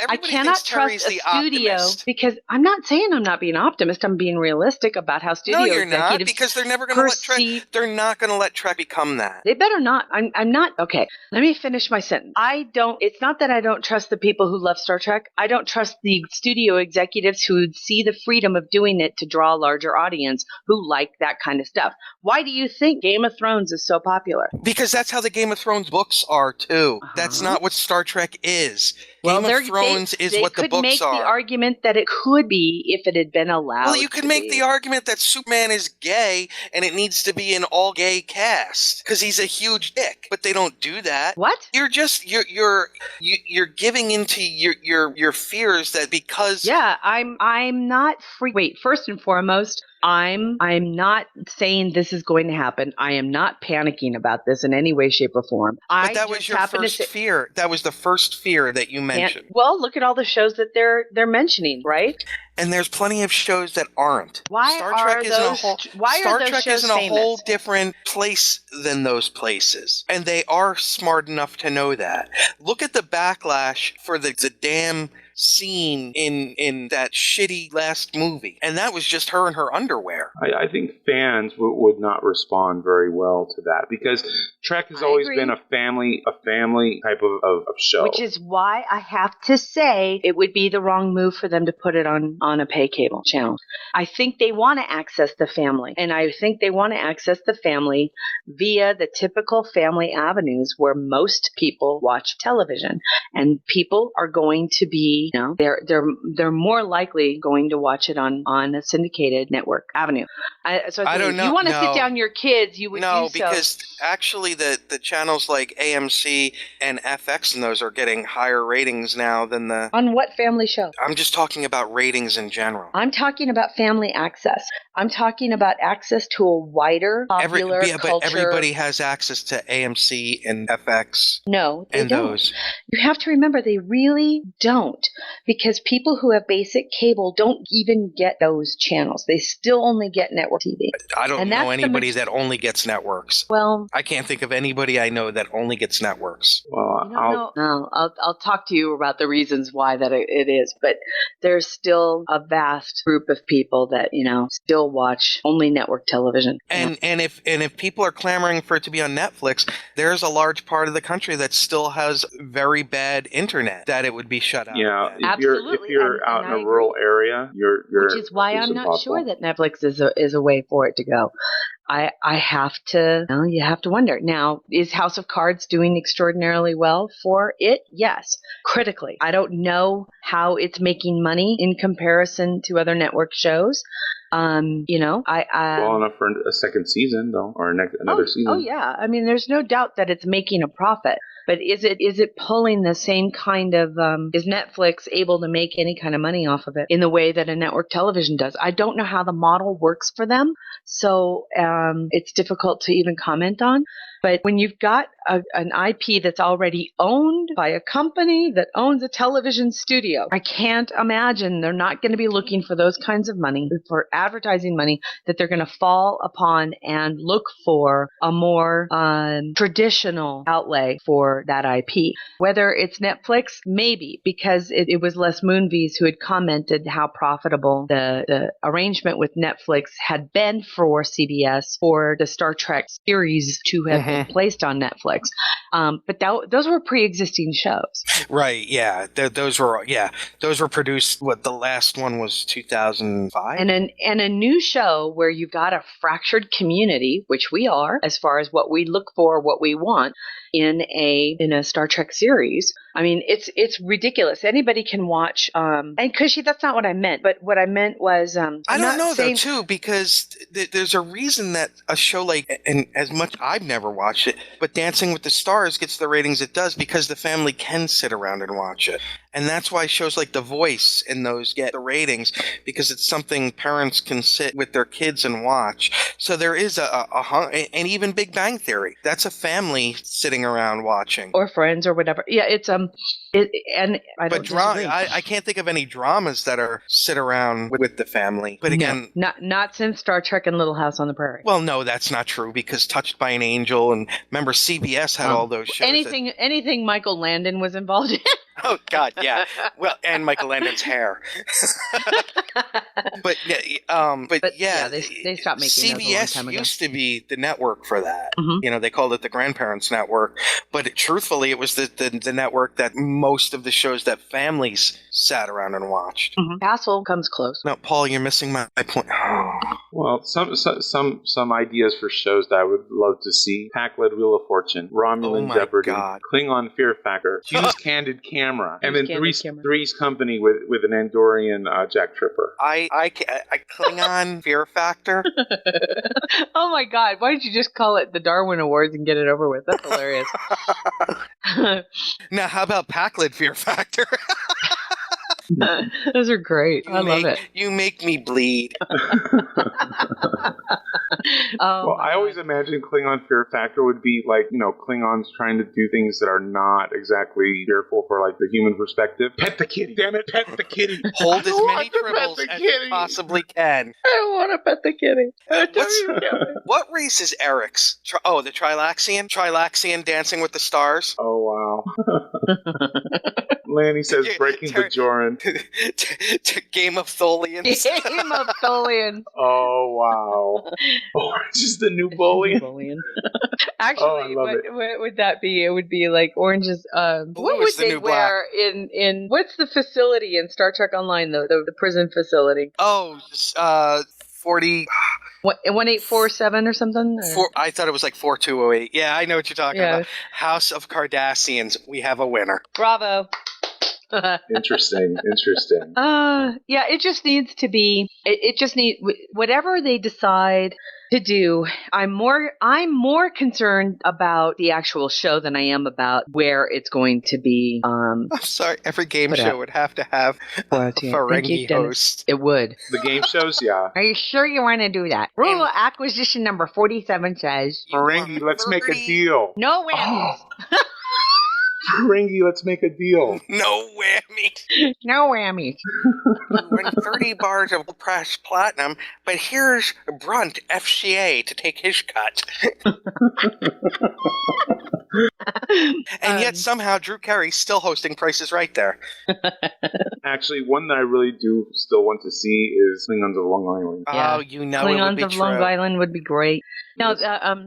I cannot trust a studio because I'm not saying I'm not being optimist. I'm being realistic about how studio executives. No, you're not, because they're never going to let Trek. They're not going to let Trek become that. They better not. I'm not. Okay, let me finish my sentence. It's not that I don't trust the people who love Star Trek. I don't trust the studio executives who see the freedom of doing it to draw a larger audience who like that kind of stuff. Why do you think Game of Thrones is so popular? Because that's how the Game of Thrones books are too. That's not what Star Trek is. Game of Thrones is what the books are. They could make the argument that it could be if it had been allowed. Well, you could make the argument that Superman is gay and it needs to be an all-gay cast because he's a huge dick. But they don't do that. What? You're giving into your fears that because I'm not free. Wait, first and foremost, I'm not saying this is going to happen. I am not panicking about this in any way, shape, or form. But that was your first fear. That was the first fear that you mentioned. Well, look at all the shows that they're mentioning, right? And there's plenty of shows that aren't. Star Trek is in a whole different place than those places. And they are smart enough to know that. Look at the backlash for the damn scene in that shitty last movie, and that was just her in her underwear. I think fans would not respond very well to that because Trek has always been a family type of show. Which is why I have to say it would be the wrong move for them to put it on a pay cable channel. I think they want to access the family, and I think they want to access the family via the typical family avenues where most people watch television, and people are going to be, they're more likely going to watch it on a syndicated network avenue. So I don't know. If you want to No. sit down your kids, you would No, do so. because actually the channels like AMC and FX and those are getting higher ratings now than the... On what family show? I'm just talking about ratings in general. I'm talking about family access. I'm talking about access to a wider popular culture. But everybody has access to AMC and FX. No, they and don't. Those. You have to remember they really don't, because people who have basic cable don't even get those channels. They still only get network TV. I don't know anybody that only gets networks. Well, I can't think of anybody I know that only gets networks. Well, I'll talk to you about the reasons why that it is, but there's still a vast group of people that still watch only network television. And if people are clamoring for it to be on Netflix, there's a large part of the country that still has very bad internet that it would be shut out. Yeah, Absolutely. if you're out in a rural area, you're which is why I'm not sure that Netflix is a way for it to go. I have to, you have to wonder. Now, is House of Cards doing extraordinarily well for it? Yes. Critically. I don't know how it's making money in comparison to other network shows. Well enough for a second season, though, or another season. Oh, yeah. I mean, there's no doubt that it's making a profit. But is it pulling the same kind of, is Netflix able to make any kind of money off of it in the way that a network television does? I don't know how the model works for them, so it's difficult to even comment on. But when you've got an IP that's already owned by a company that owns a television studio, I can't imagine they're not going to be looking for those kinds of money, for advertising money, that they're going to fall upon and look for a more traditional outlay for that IP. Whether it's Netflix, maybe, because it was Les Moonves who had commented how profitable the arrangement with Netflix had been for CBS for the Star Trek series to have been placed on Netflix. But those were pre-existing shows. Right, yeah. Those were produced, the last one was 2005? And a new show where you've got a fractured community, which we are, as far as what we look for, what we want in a Star Trek series. I mean, it's ridiculous. Anybody can watch, and Cushy, that's not what I meant, but what I meant was, I don't know though, too, because there's a reason that a show like, and as much I've never watched it, but Dancing with the Stars gets the ratings it does because the family can sit around and watch it. And that's why shows like The Voice and those get the ratings, because it's something parents can sit with their kids and watch. So there is and even Big Bang Theory. That's a family sitting around watching. Or Friends or whatever. Yeah, it's and I don't disagree. I can't think of any dramas that are sit around with the family. But again, not since Star Trek and Little House on the Prairie. Well, no, that's not true, because Touched by an Angel, and remember CBS had all those shows. Anything Michael Landon was involved in. Oh God, yeah. Well, and Michael Landon's hair. But yeah, they stopped making those a long time ago. CBS used to be the network for that. Mm-hmm. They called it the Grandparents Network, but truthfully, it was the network that most of the shows that families sat around and watched. Mm-hmm. Castle comes close. No, Paul, you're missing my point. Well, some ideas for shows that I would love to see: Pac-Led Wheel of Fortune, Romulan Jeopardy, Klingon Fear Factor, Hughes Candid Camera, and then Three's Company with an Andorian Jack Tripper. I Klingon Fear Factor. Oh my God! Why didn't you just call it the Darwin Awards and get it over with? That's hilarious. Now, how about Pac-Led Fear Factor? Those are great. I love it. You make me bleed. I always imagined Klingon Fear Factor would be like, Klingons trying to do things that are not exactly fearful for like the human perspective. Pet the kitty. Damn it, pet the kitty. Hold as many tribbles as you possibly can. I want to pet the kitty. What race is Eric's? The Trilaxian? Trilaxian Dancing with the Stars? Oh, wow. Lanny says Breaking Bajoran. to Game of Tholians. Game of Tholians. Oh, wow. Orange is the new bullion. Actually, what would that be? It would be like Orange's. What would they wear in what's the facility in Star Trek Online, though? The prison facility. Oh, 40. 1847 or something? I thought it was like 4208. Yeah, I know what you're talking about. House of Cardassians. We have a winner. Bravo. Interesting. Yeah, it just needs to be. It just needs whatever they decide to do. I'm more concerned about the actual show than I am about where it's going to be. I'm sorry, every game show would have to have a Ferengi host. It would. The game shows, yeah. Are you sure you want to do that? Rule acquisition number 47 says Ferengi, let's make a deal. No whammies. Ferengi, let's make a deal. No whammies. No whammies. We're 30 bars of pressed platinum, but here's Brunt FCA to take his cut. And yet somehow Drew Carey's still hosting Price is Right there. Actually, one that I really do still want to see is Klingons of Long Island. Oh, you know Klingons it would be of true. Long Island would be great. No,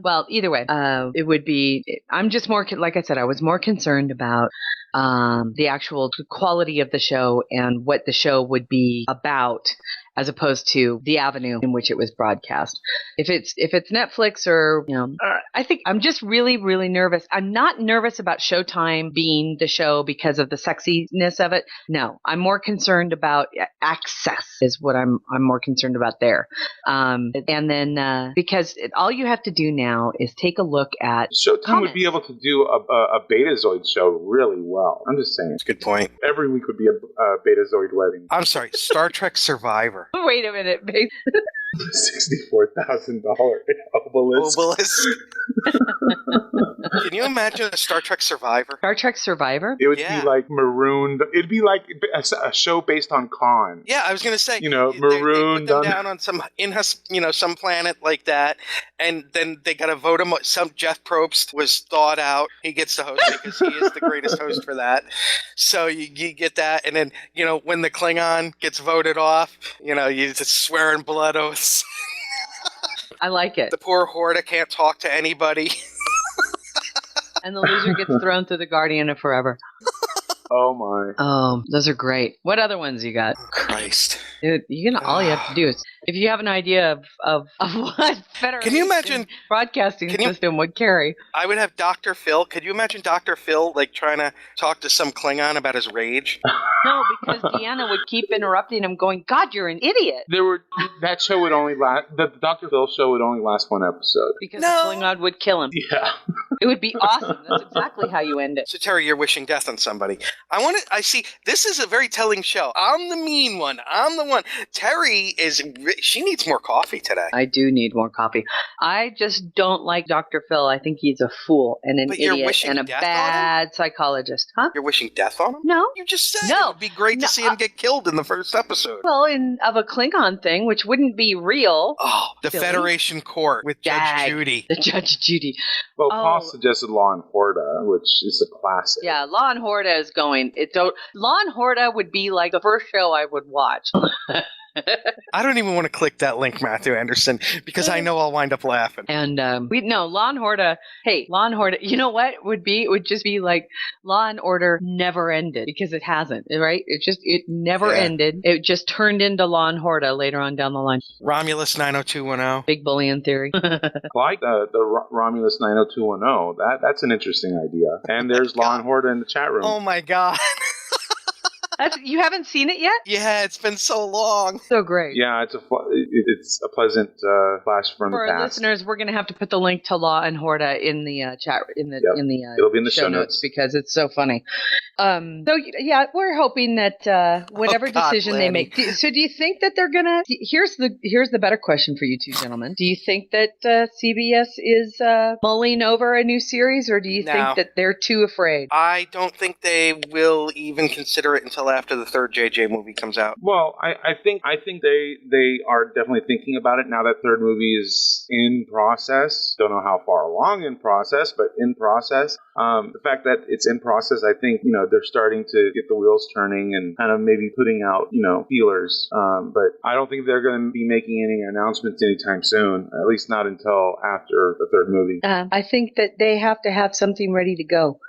well, either way, it would be. I'm just more, like I said, I was more concerned about the actual quality of the show and what the show would be about, as opposed to the avenue in which it was broadcast. If it's Netflix or, I think I'm just really, really nervous. I'm not nervous about Showtime being the show because of the sexiness of it. No, I'm more concerned about access is what I'm more concerned about there. And then because all you have to do now is take a look at Showtime would be able to do a Betazoid show really well. I'm just saying. That's a good point. Every week would be a Betazoid wedding. I'm sorry, Star Trek Survivor. Wait a minute, babe. $64,000 obelisk. Can you imagine a Star Trek Survivor? Star Trek Survivor? It would be like marooned. It'd be like a show based on Khan. Yeah, I was going to say. Marooned. They put them down on some some planet like that, and then they got to vote him. Some Jeff Probst was thawed out. He gets to host because he is the greatest host for that. So you get that, and then when the Klingon gets voted off, you just swearing blood oaths. I like it. The poor Horta can't talk to anybody. And the loser gets thrown through the Guardian of Forever. Oh my. Oh, those are great. What other ones you got? Christ. Dude, all you have to do is, if you have an idea of what Federation Can you imagine broadcasting system would carry. I would have Dr. Phil. Could you imagine Dr. Phil trying to talk to some Klingon about his rage? No, because Deanna would keep interrupting him, going, "God, you're an idiot." That show would only last. The Dr. Phil show would only last one episode because the Klingon would kill him. Yeah, it would be awesome. That's exactly how you end it. So Terry, you're wishing death on somebody. I see. This is a very telling show. I'm the mean one. I'm the one. Terry she needs more coffee today. I do need more coffee. I just don't like Dr. Phil. I think he's a fool and an idiot and a bad psychologist. Huh? You're wishing death on him? No. You just said it would be great to see him get killed in the first episode. Well, of a Klingon thing, which wouldn't be real. Oh, the Federation Court with Judge Judy. The Judge Judy. Well, Paul suggested Law and Horta, which is a classic. Yeah, Law and Horta is going. Law and Horta would be like the first show I would watch. I don't even want to click that link, Matthew Anderson, because I know I'll wind up laughing. And Law and Horta. Hey, Law and Horta. You know what it would be? It would just be like Law and Order never ended because it hasn't, right? It never ended. It just turned into Law and Horta later on down the line. Romulus 90210. Big bullion theory. Like the Romulus 90210. That's an interesting idea. And there's Law and Horta in the chat room. Oh my God. You haven't seen it yet? Yeah, it's been so long. So great. Yeah, it's a pleasant flash from the past. For our listeners, we're going to have to put the link to Law and Horta in the chat it'll be in the show notes because it's so funny. So yeah, we're hoping that whatever decision they make. So do you think that they're gonna? Here's the better question for you two gentlemen. Do you think that CBS is mulling over a new series, or do you think that they're too afraid? I don't think they will even consider it until until after the third JJ movie comes out. Well, I think they are definitely thinking about it now that third movie is in process. Don't know how far along in process, but in process. The fact that it's in process, I think, they're starting to get the wheels turning and kind of maybe putting out, feelers. But I don't think they're going to be making any announcements anytime soon, at least not until after the third movie. I think that they have to have something ready to go.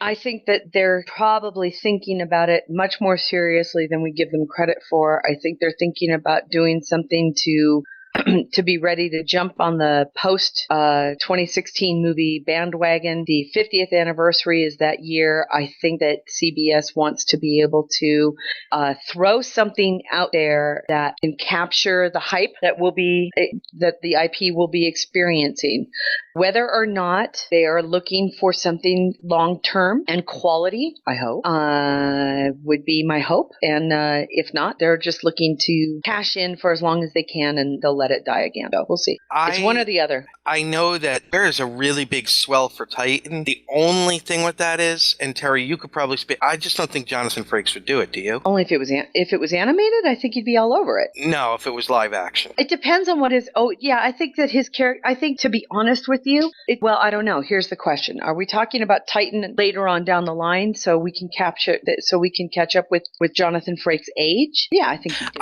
I think that they're probably thinking about it much more seriously than we give them credit for. I think they're thinking about doing something to be ready to jump on the post 2016 movie bandwagon. The 50th anniversary is that year. I think that CBS wants to be able to throw something out there that can capture the hype that the IP will be experiencing. Whether or not they are looking for something long-term and quality, I hope, would be my hope. And if not, they're just looking to cash in for as long as they can, and they'll let it die again. So we'll see. It's one or the other. I know that there is a really big swell for Titan. The only thing with that is, and Terry, you could probably speak, I just don't think Jonathan Frakes would do it, do you? Only if it was animated, I think he'd be all over it. No, if it was live action. It depends on what his... Oh, yeah, I think that his character... I think, to be honest with you, well, I don't know. Here's the question. Are we talking about Titan later on down the line so we can catch up with Jonathan Frakes' age? Yeah, I think he did.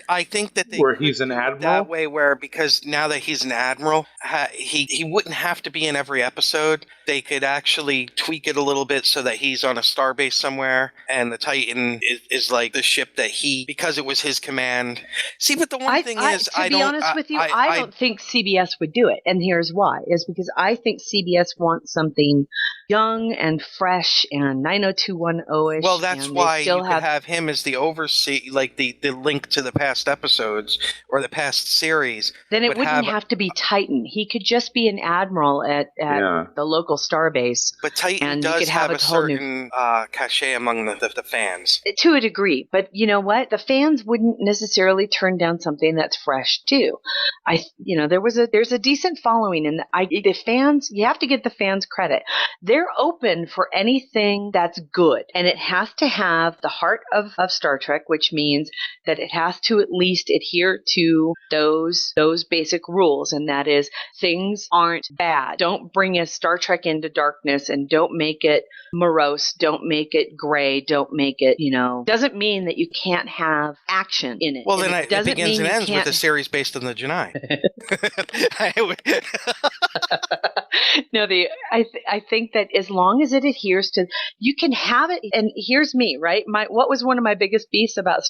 I think that they... Where he's an admiral? That way where, because now that he's an admiral, he wouldn't have to be in every episode. They could actually tweak it a little bit so that he's on a starbase somewhere, and the Titan is like the ship that because it was his command. See, but the one thing is, to be honest with you, I don't think CBS would do it, and here's why: is because I think CBS wants something young and fresh and 90210-ish. Well, that's why you could have him as the oversee, like the link to the past episodes or the past series. Then it wouldn't have to be Titan. He could just be an admiral at the local starbase. But Titan does have a certain cachet among the fans. To a degree. But you know what? The fans wouldn't necessarily turn down something that's fresh, too. There's a decent following, and the fans, you have to give the fans credit. They're open for anything that's good, and it has to have the heart of Star Trek, which means that it has to at least adhere to those basic rules, and that is things aren't bad. Don't bring a Star Trek into darkness, and don't make it morose, don't make it gray, don't make it, doesn't mean that you can't have action in it. Well, then it begins and ends with a series based on the Janai. No, I think that as long as it adheres to, you can have it. And here's me, right? What was one of my biggest beefs about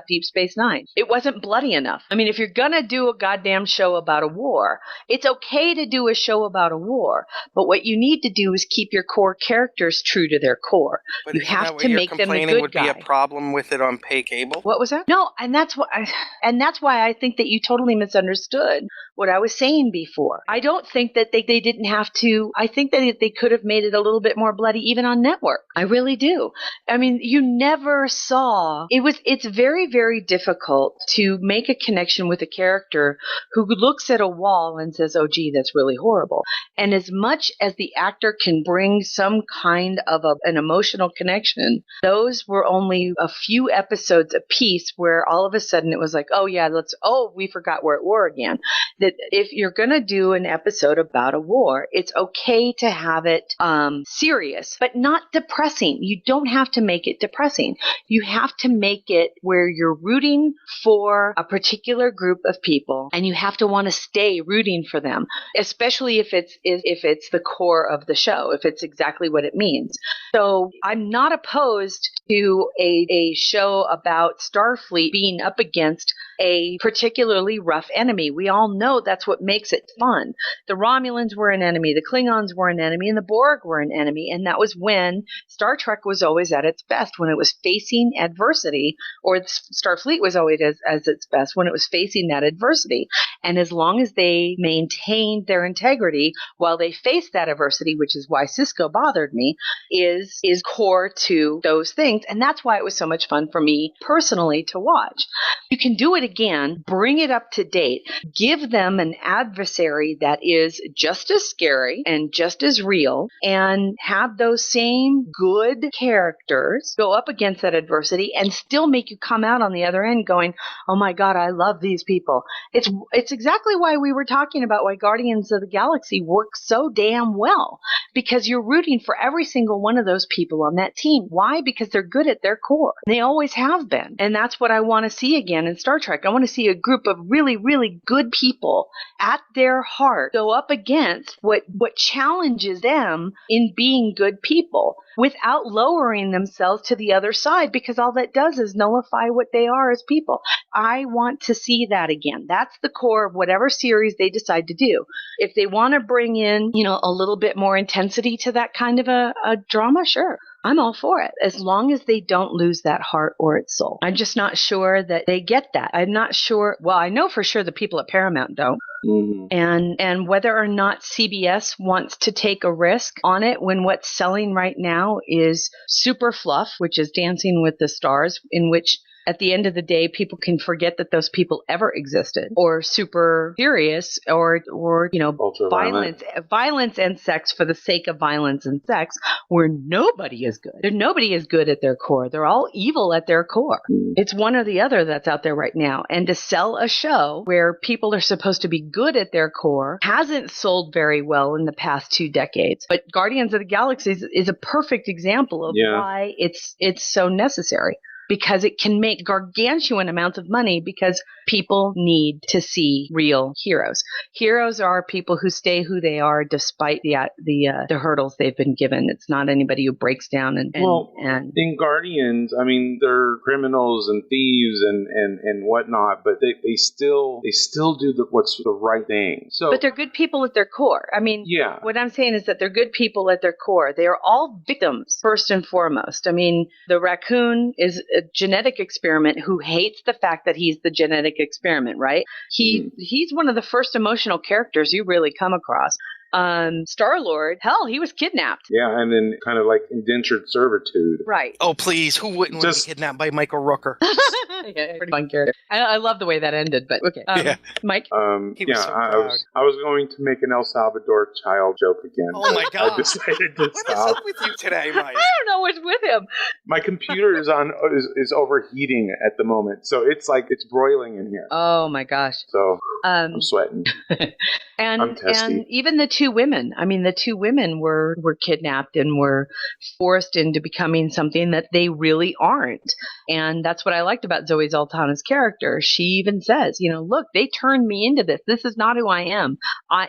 Deep Space Nine? It wasn't bloody enough. I mean, if you're gonna do a goddamn show about a war, it's okay to do a show about a war, but what you need to do is keep your core characters true to their core. But you have to make them the good guy. Complaining would be a problem with it on pay cable. What was that? No, and that's why I think that you totally misunderstood what I was saying before. I don't think that they didn't have to. I think that they could have made it a little bit more bloody even on network. I really do. I mean, you never saw it's very, very difficult to make a connection with a character who looks at a wall and says, oh, gee, that's really horrible. And as much as the actor can bring some kind of an emotional connection, those were only a few episodes apiece where all of a sudden it was like, oh, yeah, we forgot we're at war again. That if you're going to do an episode about a war, it's okay to have it serious, but not depressing. You don't have to make it depressing. You have to make it where you're rooting for a particular group of people, and you have to want to stay rooting for them, especially if it's the core of the show, if it's exactly what it means. So I'm not opposed to a show about Starfleet being up against a particularly rough enemy. We all know that's what makes it fun. The Romulans were an enemy, the Klingons were an enemy, and the Borg were an enemy, and that was when Star Trek was always at its best, when it was facing adversity, or Starfleet was always as its best when it was facing that adversity. And as long as they maintained their integrity while they faced that adversity, which is why Sisko bothered me, is core to those things. things. And that's why it was so much fun for me personally to watch. You can do it again, bring it up to date, give them an adversary that is just as scary and just as real, and have those same good characters go up against that adversity and still make you come out on the other end going, oh my God, I love these people. It's exactly why we were talking about why Guardians of the Galaxy works so damn well, because you're rooting for every single one of those people on that team. Why? Because they're good at their core. They always have been. And that's what I want to see again in Star Trek. I want to see a group of really, really good people at their heart go up against what challenges them in being good people without lowering themselves to the other side, because all that does is nullify what they are as people. I want to see that again. That's the core of whatever series they decide to do. If they want to bring in, a little bit more intensity to that kind of a drama, sure. I'm all for it, as long as they don't lose that heart or its soul. I'm just not sure that they get that. I'm not sure. Well, I know for sure the people at Paramount don't. Mm-hmm. And whether or not CBS wants to take a risk on it when what's selling right now is super fluff, which is Dancing with the Stars, in which at the end of the day, people can forget that those people ever existed, or super serious, or violence and sex for the sake of violence and sex, where nobody is good. Nobody is good at their core. They're all evil at their core. It's one or the other that's out there right now. And to sell a show where people are supposed to be good at their core hasn't sold very well in the past 2 decades. But Guardians of the Galaxy is a perfect example of why it's so necessary. Because it can make gargantuan amounts of money, because people need to see real heroes. Heroes are people who stay who they are despite the hurdles they've been given. It's not anybody who breaks down and in Guardians, I mean, they're criminals and thieves and whatnot, but they still do what's the right thing. But they're good people at their core. I mean, what I'm saying is that they're good people at their core. They are all victims first and foremost. I mean, the raccoon is a genetic experiment who hates the fact that he's the genetic experiment, right? He's one of the first emotional characters you really come across. Star-Lord, hell, he was kidnapped. Yeah, and then kind of like indentured servitude. Right. Oh, please, who wouldn't want to be kidnapped by Michael Rooker? Yeah, pretty fun character. I love the way that ended, but okay. Mike? I was going to make an El Salvador child joke again. Oh my God. I decided to stop. What is up with you today, Mike? I don't know what's with him. My computer is overheating at the moment, so it's broiling in here. Oh my gosh. So I'm sweating. And even the 2 women. I mean, the 2 women were kidnapped and were forced into becoming something that they really aren't. And that's what I liked about Zoe Saldana's character. She even says, look, they turned me into this. This is not who I am.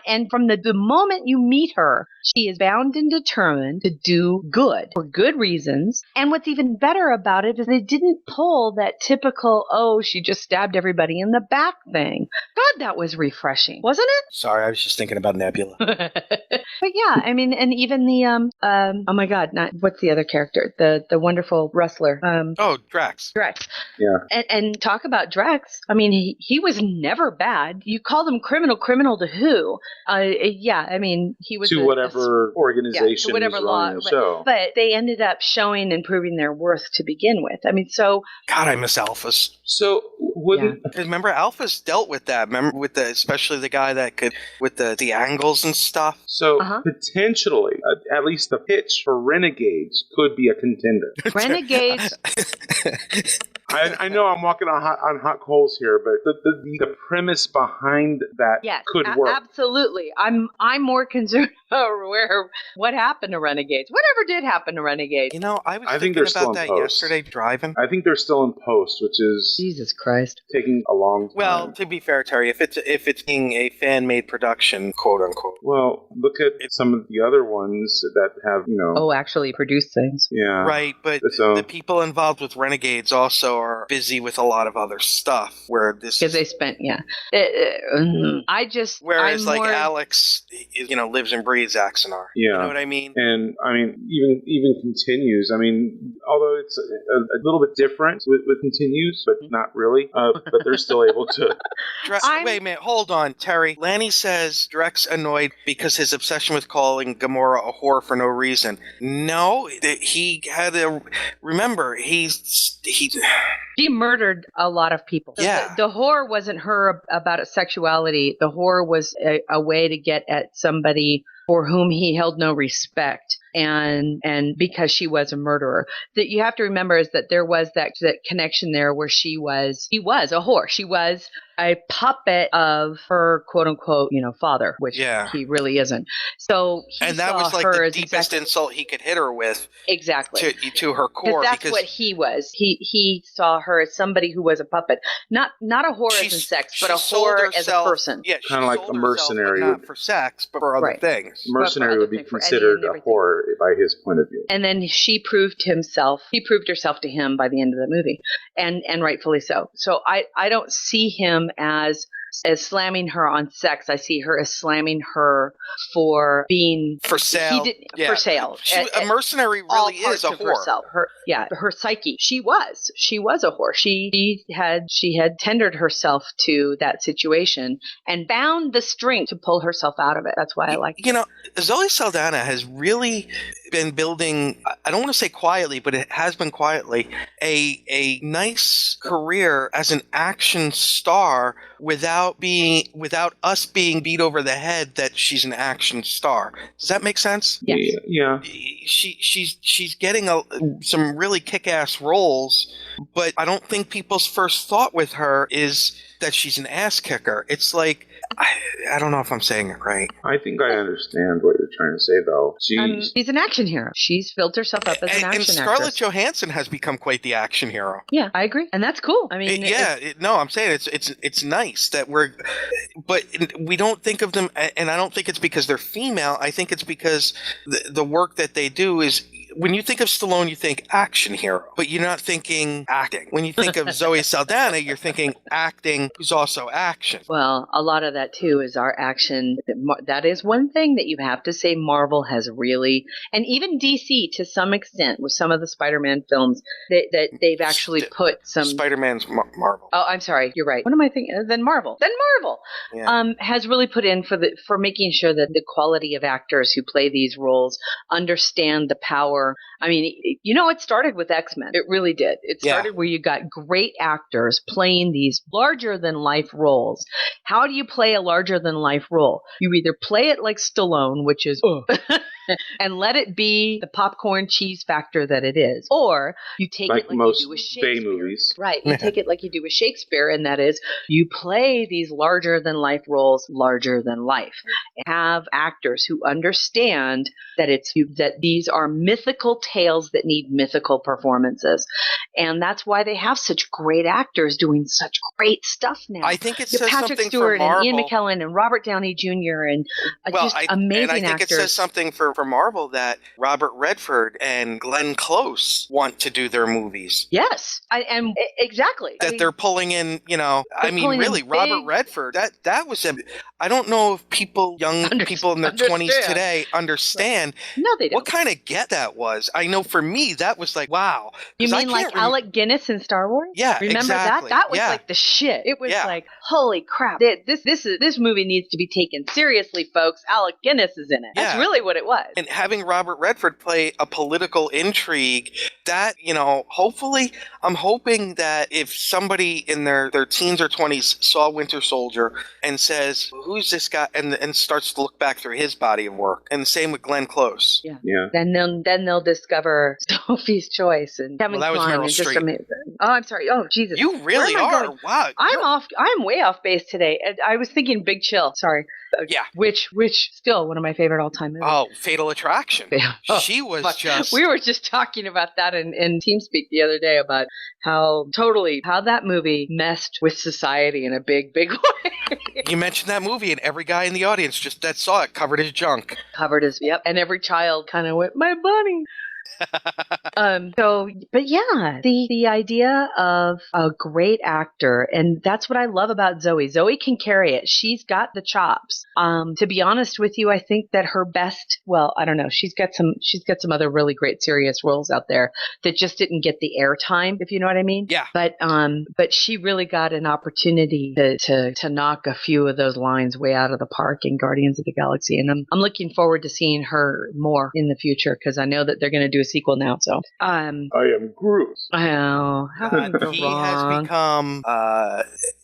And from the moment you meet her, she is bound and determined to do good for good reasons. And what's even better about it is they didn't pull that typical, she just stabbed everybody in the back thing. God, that was refreshing, wasn't it? Sorry, I was just thinking about Nebula. But yeah, I mean, and even the oh my God, what's the other character? The wonderful wrestler. Drax. Drax. Yeah. And talk about Drax. I mean, he was never bad. You called him criminal to who? Yeah, I mean, he was to whatever organization, whatever law. The show. But they ended up showing and proving their worth to begin with. I mean, so God, I miss Alphas. So remember Alphas dealt with that. Remember with especially the guy that could with the angles and stuff. So potentially, at least the pitch for Renegades could be a contender. Renegades. I know I'm walking on hot coals here, but the premise behind that could work. Absolutely. I'm more concerned about what happened to Renegades. Whatever did happen to Renegades. I think they're still about that yesterday driving. I think they're still in post, which is Jesus Christ taking a long time. Well, to be fair, Terry, if it's being a fan-made production, quote unquote. Well, look at some of the other ones that have actually produced things. Yeah. Right, but the people involved with Renegades also are busy with a lot of other stuff. Where this because they spent whereas I'm like more- Alex, lives and breathes Axanar. Yeah. You know what I mean? And I mean, even continues. I mean, although it's a little bit different with continues, but not really. But they're still able to. Wait a minute, hold on, Terry. Lanny says Drek's annoyed because his obsession with calling Gamora a whore for no reason. No, he had a. Remember, he. She murdered a lot of people. Yeah. The whore wasn't her about its sexuality. The whore was a way to get at somebody for whom he held no respect. And because she was a murderer, that you have to remember is that there was that connection there where she was a whore. She was a puppet of her quote unquote, father, which he really isn't. So and that was like the deepest insult he could hit her with. Exactly. To her core. That's what he was. He saw her as somebody who was a puppet. Not a whore as in sex, but a whore as a person. Yeah, kind of like a mercenary. Not for sex, but for other things. Mercenary would be considered a whore by his point of view. And then she proved herself to him by the end of the movie, and rightfully so. So I don't see him as slamming her on sex. I see her as slamming her for being for sale. For sale. A mercenary really is a whore. Her psyche. She was a whore. She had tendered herself to that situation and found the strength to pull herself out of it. That's why I like it. Zoe Saldana has really been building, I don't want to say quietly, but it has been quietly, a nice career as an action star without us being beat over the head that she's an action star. Does that make sense? Yes. Yeah. She's getting some really kick-ass roles, but I don't think people's first thought with her is that she's an ass kicker. It's like, I don't know if I'm saying it right. I think I understand what you're trying to say, though. She's an action hero. She's built herself up as an action and actress. Scarlett Johansson has become quite the action hero. Yeah, I agree, and that's cool. I mean, I'm saying it's nice that but we don't think of them, and I don't think it's because they're female. I think it's because the work that they do is. When you think of Stallone, you think action hero, but you're not thinking acting. When you think of Zoe Saldana, you're thinking acting who's also action. Well, a lot of that too is our action. That is one thing that you have to say Marvel has really, and even DC to some extent with some of the Spider-Man films, that they've actually put some... Spider-Man's Marvel. Oh, I'm sorry. You're right. What am I thinking? Then Marvel. Yeah. Has really put in for making sure that the quality of actors who play these roles understand the power. I mean, it started with X-Men. It really did. It started where you got great actors playing these larger-than-life roles. How do you play a larger-than-life role? You either play it like Stallone, which is... and let it be the popcorn cheese factor that it is. Or you take it like you do with Shakespeare. Bay movies. Right. You take it like you do with Shakespeare, and that is you play these larger-than-life roles larger than life. Have actors who understand that that these are mythical tales that need mythical performances. And that's why they have such great actors doing such great stuff now. I think it says Patrick something Stewart for Marvel. And Ian McKellen and Robert Downey Jr. and just amazing actors. And I think it says something for Marvel that Robert Redford and Glenn Close want to do their movies. Yes, exactly. They're pulling in, Robert Redford. That was I don't know if young people in their 20s today understand what kind of get that was. I know for me that was like, wow. You mean like Alec Guinness in Star Wars? Yeah, remember exactly. that? That was like the shit. It was like, holy crap! This movie needs to be taken seriously, folks. Alec Guinness is in it. That's really what it was. And having Robert Redford play a political intrigue, that hopefully, I'm hoping that if somebody in their teens or 20s saw Winter Soldier and says, "Who's this guy?" and starts to look back through his body of work, and the same with Glenn Close. Yeah. Then they'll discover Sophie's Choice and Kevin that was Kline Meryl and just Streep. amazing. Oh, I'm sorry. Oh, Jesus. You really are. Wow. I'm way off base today. I was thinking Big Chill. Sorry. Yeah. Which still one of my favorite all-time movies. Oh, Fatal Attraction. She was just... We were just talking about that in TeamSpeak the other day about how that movie messed with society in a big, big way. You mentioned that movie and every guy in the audience that saw it covered his junk. And every child kind of went, my bunny. But yeah, the idea of a great actor, and that's what I love about Zoe. Zoe can carry it. She's got the chops. To be honest with you, I think that her best, well, I don't know, she's got some other really great serious roles out there that just didn't get the airtime, if you know what I mean. Yeah. But she really got an opportunity to knock a few of those lines way out of the park in Guardians of the Galaxy, and I'm looking forward to seeing her more in the future because I know that they're going to do a sequel now. So I am Groot. Oh, he has become.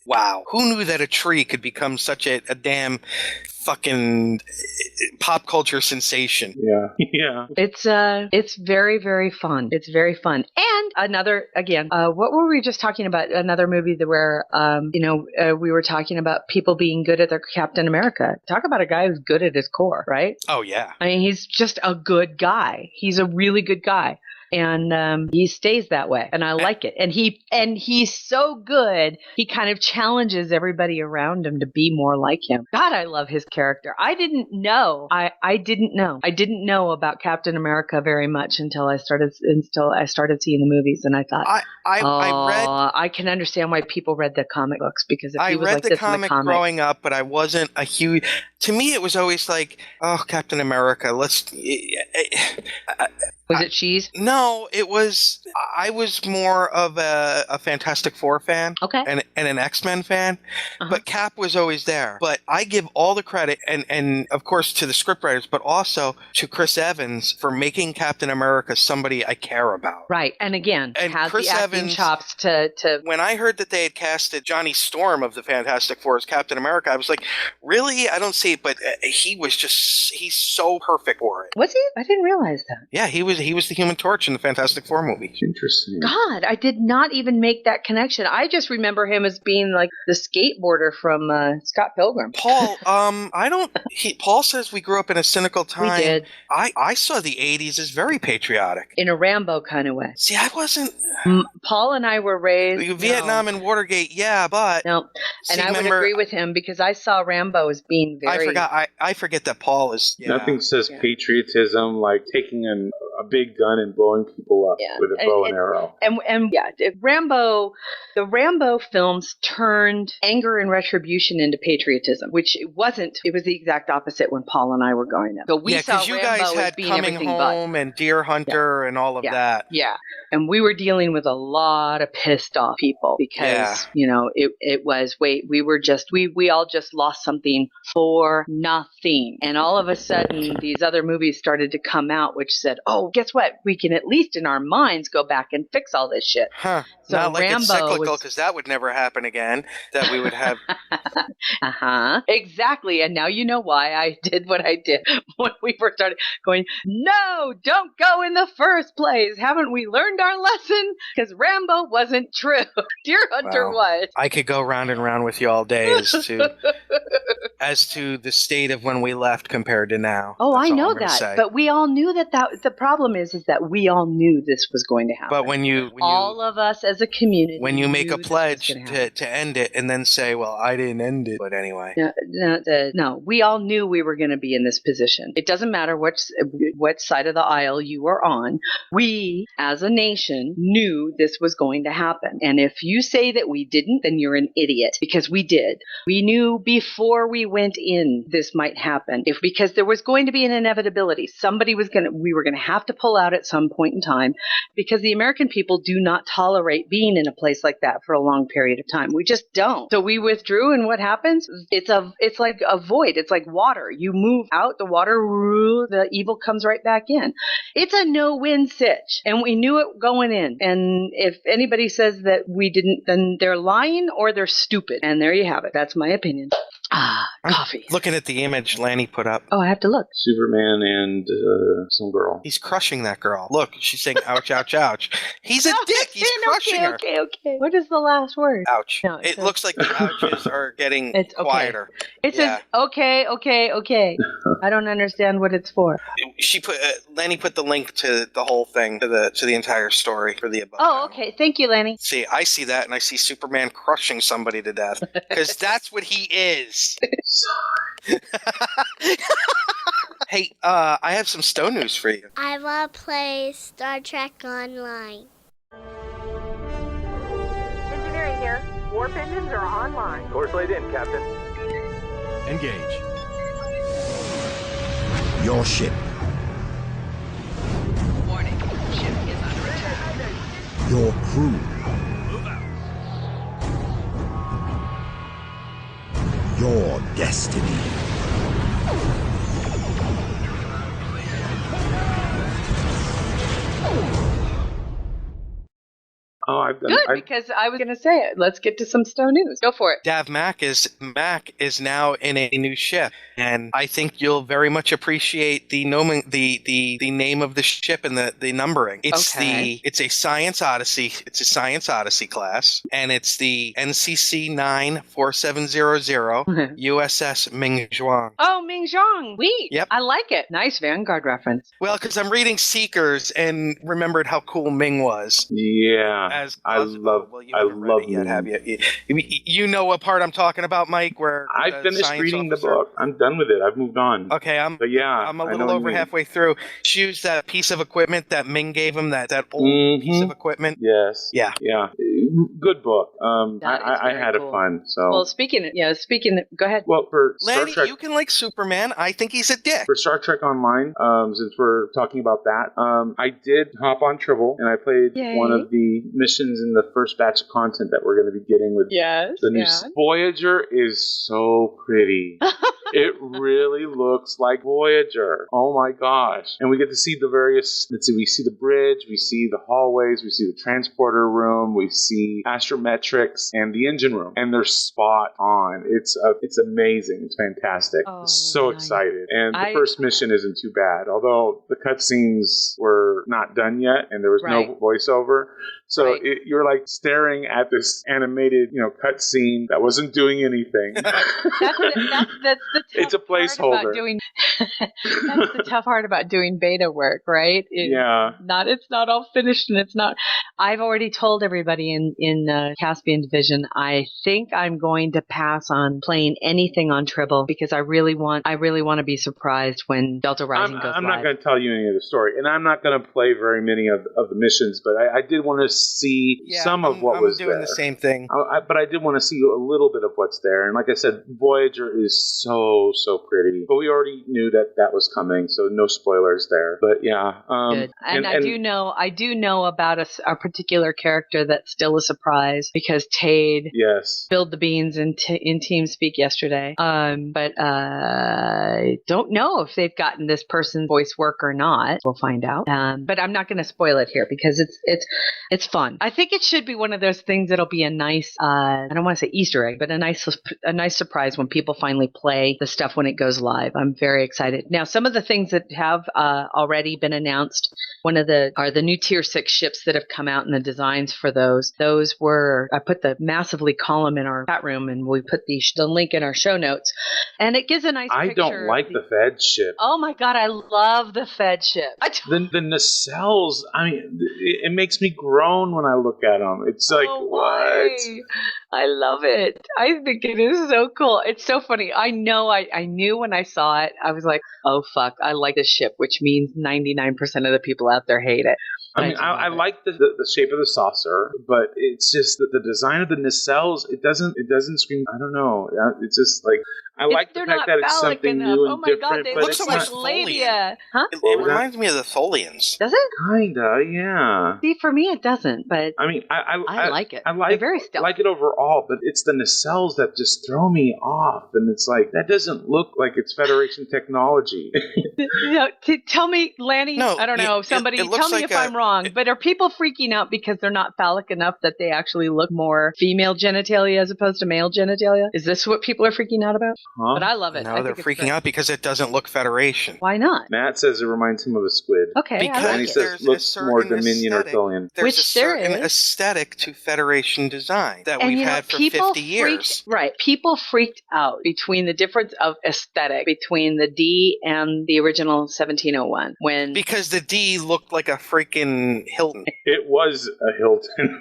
Wow, who knew that a tree could become such a damn fucking pop culture sensation? Yeah. It's very, very fun. It's very fun. And another, again, what were we just talking about? Another movie where, we were talking about people being good at their Captain America. Talk about a guy who's good at his core, right? Oh, yeah. I mean, he's just a good guy. He's a really good guy. And he stays that way, and I like it. And he's so good. He kind of challenges everybody around him to be more like him. God, I love his character. I didn't know. I didn't know about Captain America very much until I started seeing the movies, and I thought, I can understand why people read the comic books because if he was like this in the comic growing up, but I wasn't a huge. To me, it was always like, oh, Captain America. Was it cheese? No, it was. I was more of a Fantastic Four fan, and an X-Men fan. But Cap was always there. But I give all the credit, and of course to the scriptwriters, but also to Chris Evans for making Captain America somebody I care about. Right, and again, has Chris the acting Evans, chops to. When I heard that they had casted Johnny Storm of the Fantastic Four as Captain America, I was like, really? I don't see it. But he's so perfect for it. Was he? I didn't realize that. Yeah, he was the Human Torch in the Fantastic Four movie. Interesting. God, I did not even make that connection. I just remember him as being like the skateboarder from Scott Pilgrim. Paul, Paul says we grew up in a cynical time. We did. I saw the 80s as very patriotic. In a Rambo kind of way. See, I wasn't. Paul and I were raised. Vietnam and Watergate, yeah, but. No. And I would agree with him because I saw Rambo as being very. I forget that Paul is. Yeah. Nothing says patriotism like taking a big gun and blowing people up with a bow and arrow. The Rambo films turned anger and retribution into patriotism, which it wasn't. It was the exact opposite when Paul and I were growing up. So we saw because you Rambo guys had being Coming Home and Deer Hunter and all of that. Yeah. And we were dealing with a lot of pissed off people because, we all just lost something for nothing. And all of a sudden, these other movies started to come out, which said, oh, guess what? We can at least in our minds go back and fix all this shit. Huh. So not like Rambo it's cyclical, because that would never happen again, that we would have. Exactly. And now you know why I did what I did when we first started going, no, don't go in the first place. Haven't we learned our lesson? Because Rambo wasn't true. Deer Hunter was. I could go round and round with you all day as to the state of when we left compared to now. Oh, That's I all know I'm gonna that. say. But we all knew that the problem is that we all knew this was going to happen. But when all of us as a community, when you make a pledge to end it and then say, well, I didn't end it, but anyway. No, we all knew we were going to be in this position. It doesn't matter what side of the aisle you were on. We, as a nation, knew this was going to happen. And if you say that we didn't, then you're an idiot, because we did. We knew before we went in this might happen. Because there was going to be an inevitability. We were going to have to pull out at some point in time, because the American people do not tolerate being in a place like that for a long period of time. We just don't. So we withdrew, and what happens? It's like a void. It's like water. You move out, the water, the evil comes right back in. It's a no-win sitch, and we knew it going in. And if anybody says that we didn't, then they're lying or they're stupid. And there you have it. That's my opinion. Coffee. Looking at the image Lanny put up. Oh, I have to look. Superman and some girl. He's crushing that girl. Look, she's saying ouch, ouch, ouch. He's a dick. He's crushing her. Okay. What is the last word? Ouch. No, it looks like the ouches are getting quieter. It says, okay. I don't understand what it's for. Lanny put the link to the whole thing, to the entire story for the above. Oh, okay. Thank you, Lanny. See, I see that, and I see Superman crushing somebody to death. Because that's what he is. Hey, I have some Stowe news for you. I want to play Star Trek Online. Engineering here. Warp engines are online. Course laid in, Captain. Engage. Your ship. Warning. Ship is under attack. Your crew. Move out. Your destiny. Oh, I've done. Good, because I was going to say it. Let's get to some Stowe news. Go for it. Dav Mac is now in a new ship, and I think you'll very much appreciate the name of the ship and the numbering. It's a Science Odyssey. It's a Science Odyssey class, and it's the NCC 94700 USS Ming Zhuang. Oh, Ming Zhuang. Yep. I like it. Nice Vanguard reference. Well, because I'm reading Seekers and remembered how cool Ming was. Yeah. I love Yet, have you? You know what part I'm talking about, Mike? Where I finished reading the book. I'm done with it. I've moved on. Okay, I'm a little over halfway through. Choose that piece of equipment that Ming gave him. That old piece of equipment. Yes. Yeah. Good book. I had cool. a fun. So. Well, go ahead. Well, for Lanny, Star Trek, you can like Superman. I think he's a dick. For Star Trek Online, since we're talking about that, I did hop on Tribble and I played one of the missions in the first batch of content that we're going to be getting with the new Voyager is so pretty. It really looks like Voyager. Oh my gosh. And we get to see the various, we see the bridge, we see the hallways, we see the transporter room, we see astrometrics and the engine room. And they're spot on. It's amazing. It's fantastic. So excited. And the first mission isn't too bad, although the cutscenes were not done yet and there was no voiceover. So you're like staring at this animated, cutscene that wasn't doing anything. That's the it's a placeholder. That's the tough part about doing beta work, right? It's not all finished, and it's not. I've already told everybody in Caspian Division. I think I'm going to pass on playing anything on Tribble because I really want to be surprised when Delta Rising goes live. I'm not going to tell you any of the story, and I'm not going to play very many of the missions. But I did want to see some of what was there. I'm doing the same thing. But I did want to see a little bit of what's there, and like I said, Voyager is so pretty. But we already knew that was coming, so no spoilers there. But good. And I do know about a particular character that's still a surprise because Tade spilled the beans in TeamSpeak yesterday. But I don't know if they've gotten this person's voice work or not. We'll find out. But I'm not going to spoil it here because it's fun. I think it should be one of those things that'll be a nice I don't want to say Easter egg, but a nice surprise when people finally play the stuff when it goes live. I'm very excited. Now, some of the things that have already been announced, are the new Tier 6 ships that have come out and the designs for those. Those were, I put the massively column in our chat room and we put the link in our show notes. And it gives a nice picture. I don't like the Fed ship. Oh my God, I love the Fed ship. The nacelles, it makes me groan when I look at them. It's like, what? I love it. I think it is so cool. It's so funny. I know I knew when I saw it, I was like, oh fuck, I like this ship, which means 99% of the people out there hate it. I like the shape of the saucer, but it's just the design of the nacelles. It doesn't scream. I don't know. It's just like I like the fact that it's something new and different. God, they but look so much labia. Huh? It reminds me of the Tholians. Does it? Kinda, yeah. See, for me, it doesn't. But I like it. I like it overall, but it's the nacelles that just throw me off, and it's like that doesn't look like it's Federation technology. Tell me, Lanny. No, I don't know. Somebody tell me like if I'm wrong. But are people freaking out because they're not phallic enough that they actually look more female genitalia as opposed to male genitalia? Is this what people are freaking out about? Huh? But I love it. No, they're freaking out because it doesn't look Federation. Why not? Matt says it reminds him of a squid. Okay, because he says looks more Dominion or Tholian. There's a certain aesthetic to Federation design that we've had for 50 years. People freaked out between the difference of aesthetic between the D and the original 1701 because the D looked like a freaking fucking Hilton. It was a Hilton.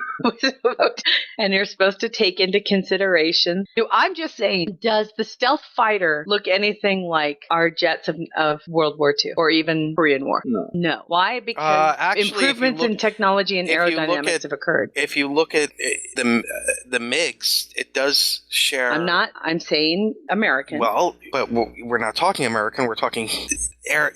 And you're supposed to take into consideration. I'm just saying, does the stealth fighter look anything like our jets of World War II or even Korean War? No. Why? Because Actually, improvements in technology and aerodynamics have occurred. If you look at the MiGs, it does share. I'm saying American. Well, but we're not talking American. We're talking air.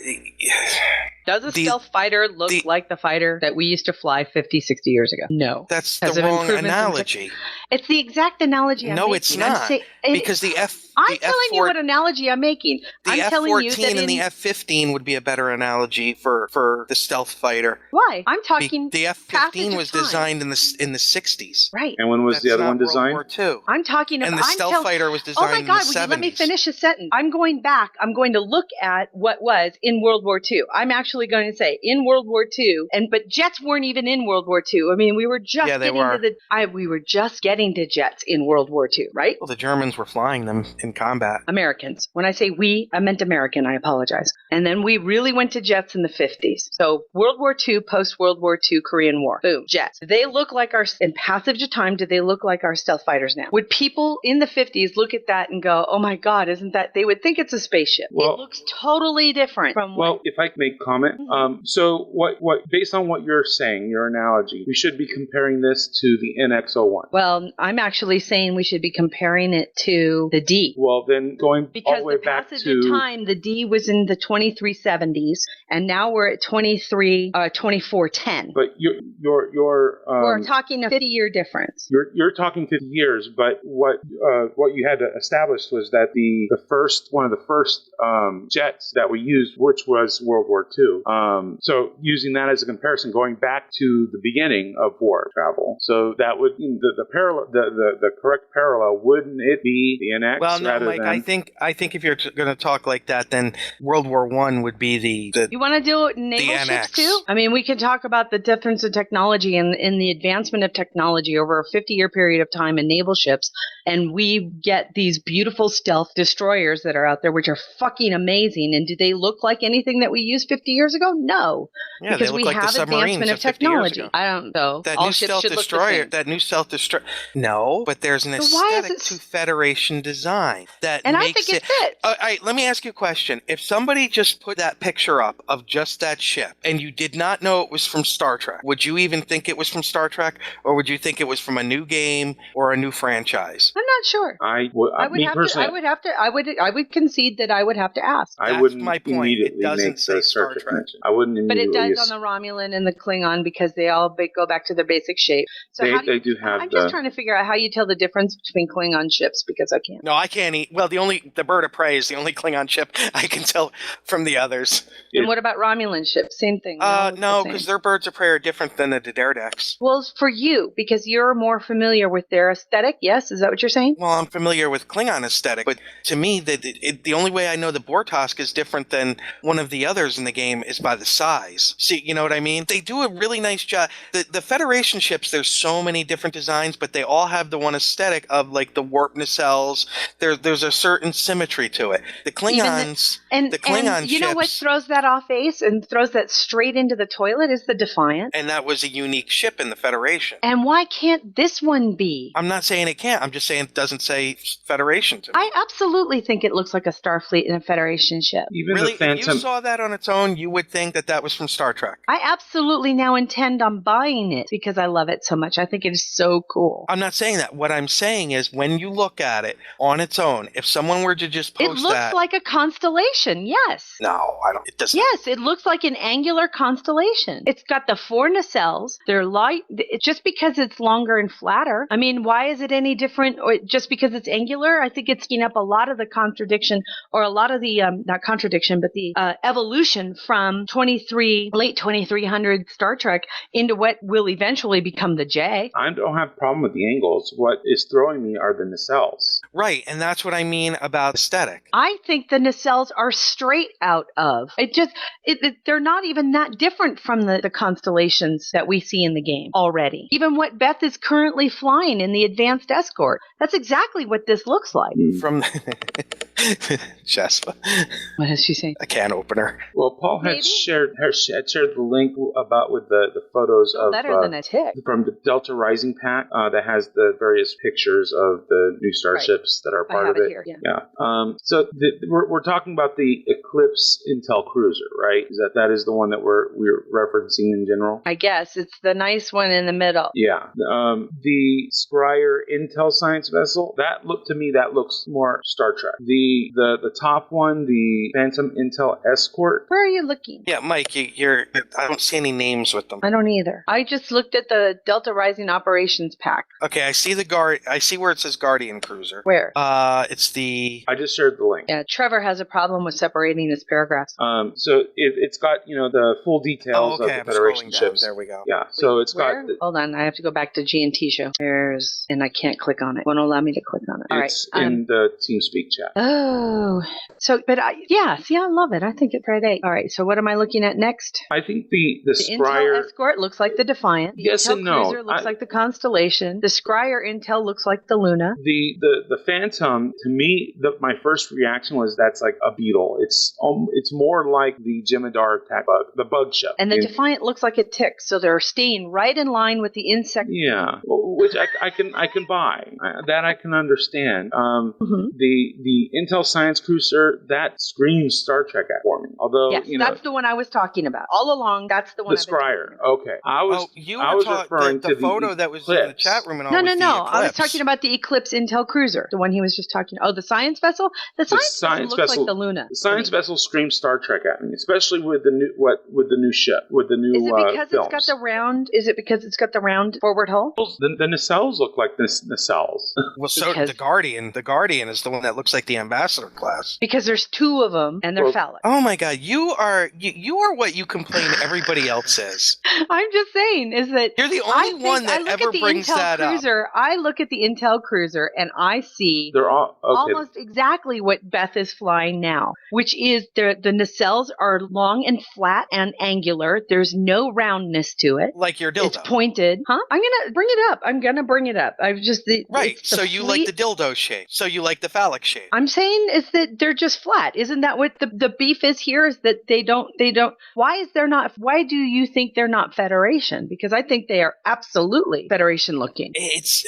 Does a stealth fighter look like the fighter that we used to fly 50, 60 years ago? No. That's the wrong analogy. It's the exact analogy I'm making. No, it's not. Because I'm telling you what analogy I'm making. The F-14 and the F-15 would be a better analogy for the stealth fighter. Why? I'm talking the F-15 was designed in the 60s. Right. And when was the other one designed? World War II. I'm talking about... And the stealth fighter was designed in the 70s. Oh my God, would you let me finish a sentence? I'm going back. I'm going to look at what was in World War II. I'm actually going to say in World War II, but jets weren't even in World War II. I mean, we were just we were just getting to jets in World War II, right? Well, the Germans were flying them in combat. Americans. When I say we, I meant American. I apologize. And then we really went to jets in the 50s. So World War II, post World War II, Korean War. Boom, jets. Do they look like in passage of time, do they look like our stealth fighters now? Would people in the 50s look at that and go, oh my God, isn't that, they would think it's a spaceship. It looks totally different from if I can make a comment. So what based on what you're saying, your analogy, we should be comparing this to the NX-01. Well, I'm actually saying we should be comparing it to the D. Well, then going all the way back to... Because the passage of time, the D was in the 2370s, and now we're at 2410. But you're we're talking a 50-year difference. You're talking 50 years, but what you had to establish was that one of the first jets that we used, which was World War II. So using that as a comparison, going back to the beginning of war travel, so that would the parallel, the correct parallel, wouldn't it be the NX? Well, no, Mike. I think if you're going to talk like that, then World War I would be the. You want to do it in naval ships too? I mean, we can talk about the difference in technology and in the advancement of technology over a 50-year period of time in naval ships, and we get these beautiful stealth destroyers that are out there, which are fucking amazing. And do they look like anything that we used 50 years ago? No. Yeah, because they look we like have the advancement of technology. I don't know. That all new ships stealth should destroyer. Look the same. That new stealth destroyer. No, but there's an aesthetic to Federation design that and makes I think it fits. All right, let me ask you a question. If somebody just put that picture up of just that ship, and you did not know it was from Star Trek, would you even think it was from Star Trek, or would you think it was from a new game or a new franchise? I'm not sure. I would concede that I would have to ask. I wouldn't my point. Immediately it doesn't make say Star Trek. mention. I wouldn't immediately. But it does on the Romulan and the Klingon because they all go back to their basic shape. So they do have. I'm just trying to figure out how you tell the difference between Klingon ships because I can't. No, I can't eat. Well, the Bird of Prey is the only Klingon ship I can tell from the others. And what about Romulan ships? Same thing. No, because their Birds of Prey are different than the Daredecks. Well, for you, because you're more familiar with their aesthetic. Yes, is that what you're saying? Well, I'm familiar with Klingon aesthetic, but to me, the only way I know the Bortosk is different than one of the others in the game is by the size. See, you know what I mean? They do a really nice job. The Federation ships, there's so many different designs, but they all have the one aesthetic of like the warp nacelles. There's a certain symmetry to it. The Klingons, the Klingon and you ships, know what throws that off base and throws that straight into the toilet is the Defiant. And that was a unique ship in the Federation. And why can't this one be? I'm not saying it can't. I'm just saying it doesn't say Federation to me. I absolutely think it looks like a Starfleet and a Federation ship. Even really, the Phantom... if you saw that on its own, you would think that was from Star Trek. I absolutely now intend on buying it because I love it so much. I think it is so cool. I'm not saying that. What I'm saying is when you look at it on its own, if someone were to just post that... It looks like a constellation, yes. No, I don't. It doesn't. Yes, it looks like an angular constellation. It's got the 4 nacelles. They're light. Just because it's longer and flatter. I mean, why is it any different? Or just because it's angular? I think it's up a lot of the contradiction, or a lot of the, not contradiction, but the evolution from late 2300 Star Trek into what will eventually become the J. I don't have a problem with the angles. What is throwing me are the nacelles. Right, and that's what I mean about aesthetic. I think the nacelles are straight out of. They're not even that different from the constellations that we see in the game already. Even what Beth is currently flying in the Advanced Escort. That's exactly what this looks like. From Jasper. What does she say? A can opener. Well, Paul had shared the link about with the photos of better than a tick. from the Delta Rising pack that has the various pictures of the new starships that are part of it. Here, yeah. So we're talking about the Eclipse Intel Cruiser, right? That is the one that we're referencing in general? I guess it's the nice one in the middle. Yeah. The Scryer Intel Science Vessel, that looks more Star Trek. The top one, the Phantom Intel Escort. Where are you looking? Yeah, Mike, I don't see any names with them. I don't either. I just looked at the Delta Rising Operations pack. Okay, I see I see where it says Guardian Cruiser. Where? It's the... I just shared the link. Yeah, Trevor has a problem with separating his paragraphs. So it's got, the full details of the Federation ships. There we go. Yeah, so it's Where? got... Hold on, I have to go back to G&T show. And I can't click on it. Won't allow me to click on it. All right. It's in the TeamSpeak chat. Oh, so, but I love it. I think it's right 8. All right, so what am I looking at next? I think the Scryer Scryer... Escort looks like the Defiant. The Yes Intel and no. Cruiser looks like the Constellation. The Scryer Intel looks like the Luna. The Phantom, to me, my first reaction was that's like a Beetle. It's more like the Jem'Hadar attack bug, the bug ship. And the Defiant looks like a tick, so they're staying right in line with the insect. Yeah, which I can buy. That I can understand. The Intel Science Cruiser, that screams Star Trek for me. Although, yes, that's the one I was talking about. All along, that's the one. The Scryer. Okay, I was referring to the photo that was in the chat room and all. No. I was talking about the Eclipse Intel Cruiser, the one he was just talking. Oh, the Science Vessel. The Science Vessel looks like the Luna. The Science Vessel screams Star Trek at me, especially with the new ship, with the new. Is it because films. it's got the round? Is it because it's got the round forward hull? The nacelles look like the nacelles. Well, so the Guardian. The Guardian is the one that looks like the Ambassador class. Because there's 2 of them and they're phallic. Oh my God, you are what you complain everybody else is. I'm just saying is that you're the only one that ever brings that up. I look at the Intel Cruiser and I see they're all almost exactly what Beth is flying now, which is the nacelles are long and flat and angular. There's no roundness to it. Like your dildo. It's pointed. Huh? I'm gonna bring it up. I've just right. So you like the dildo shape. So you like the phallic shape. I'm saying is that they're just flat. Isn't that what the beef is here? Is that they don't. Why do you think they're not Federation? Because I think they are absolutely Federation looking. It's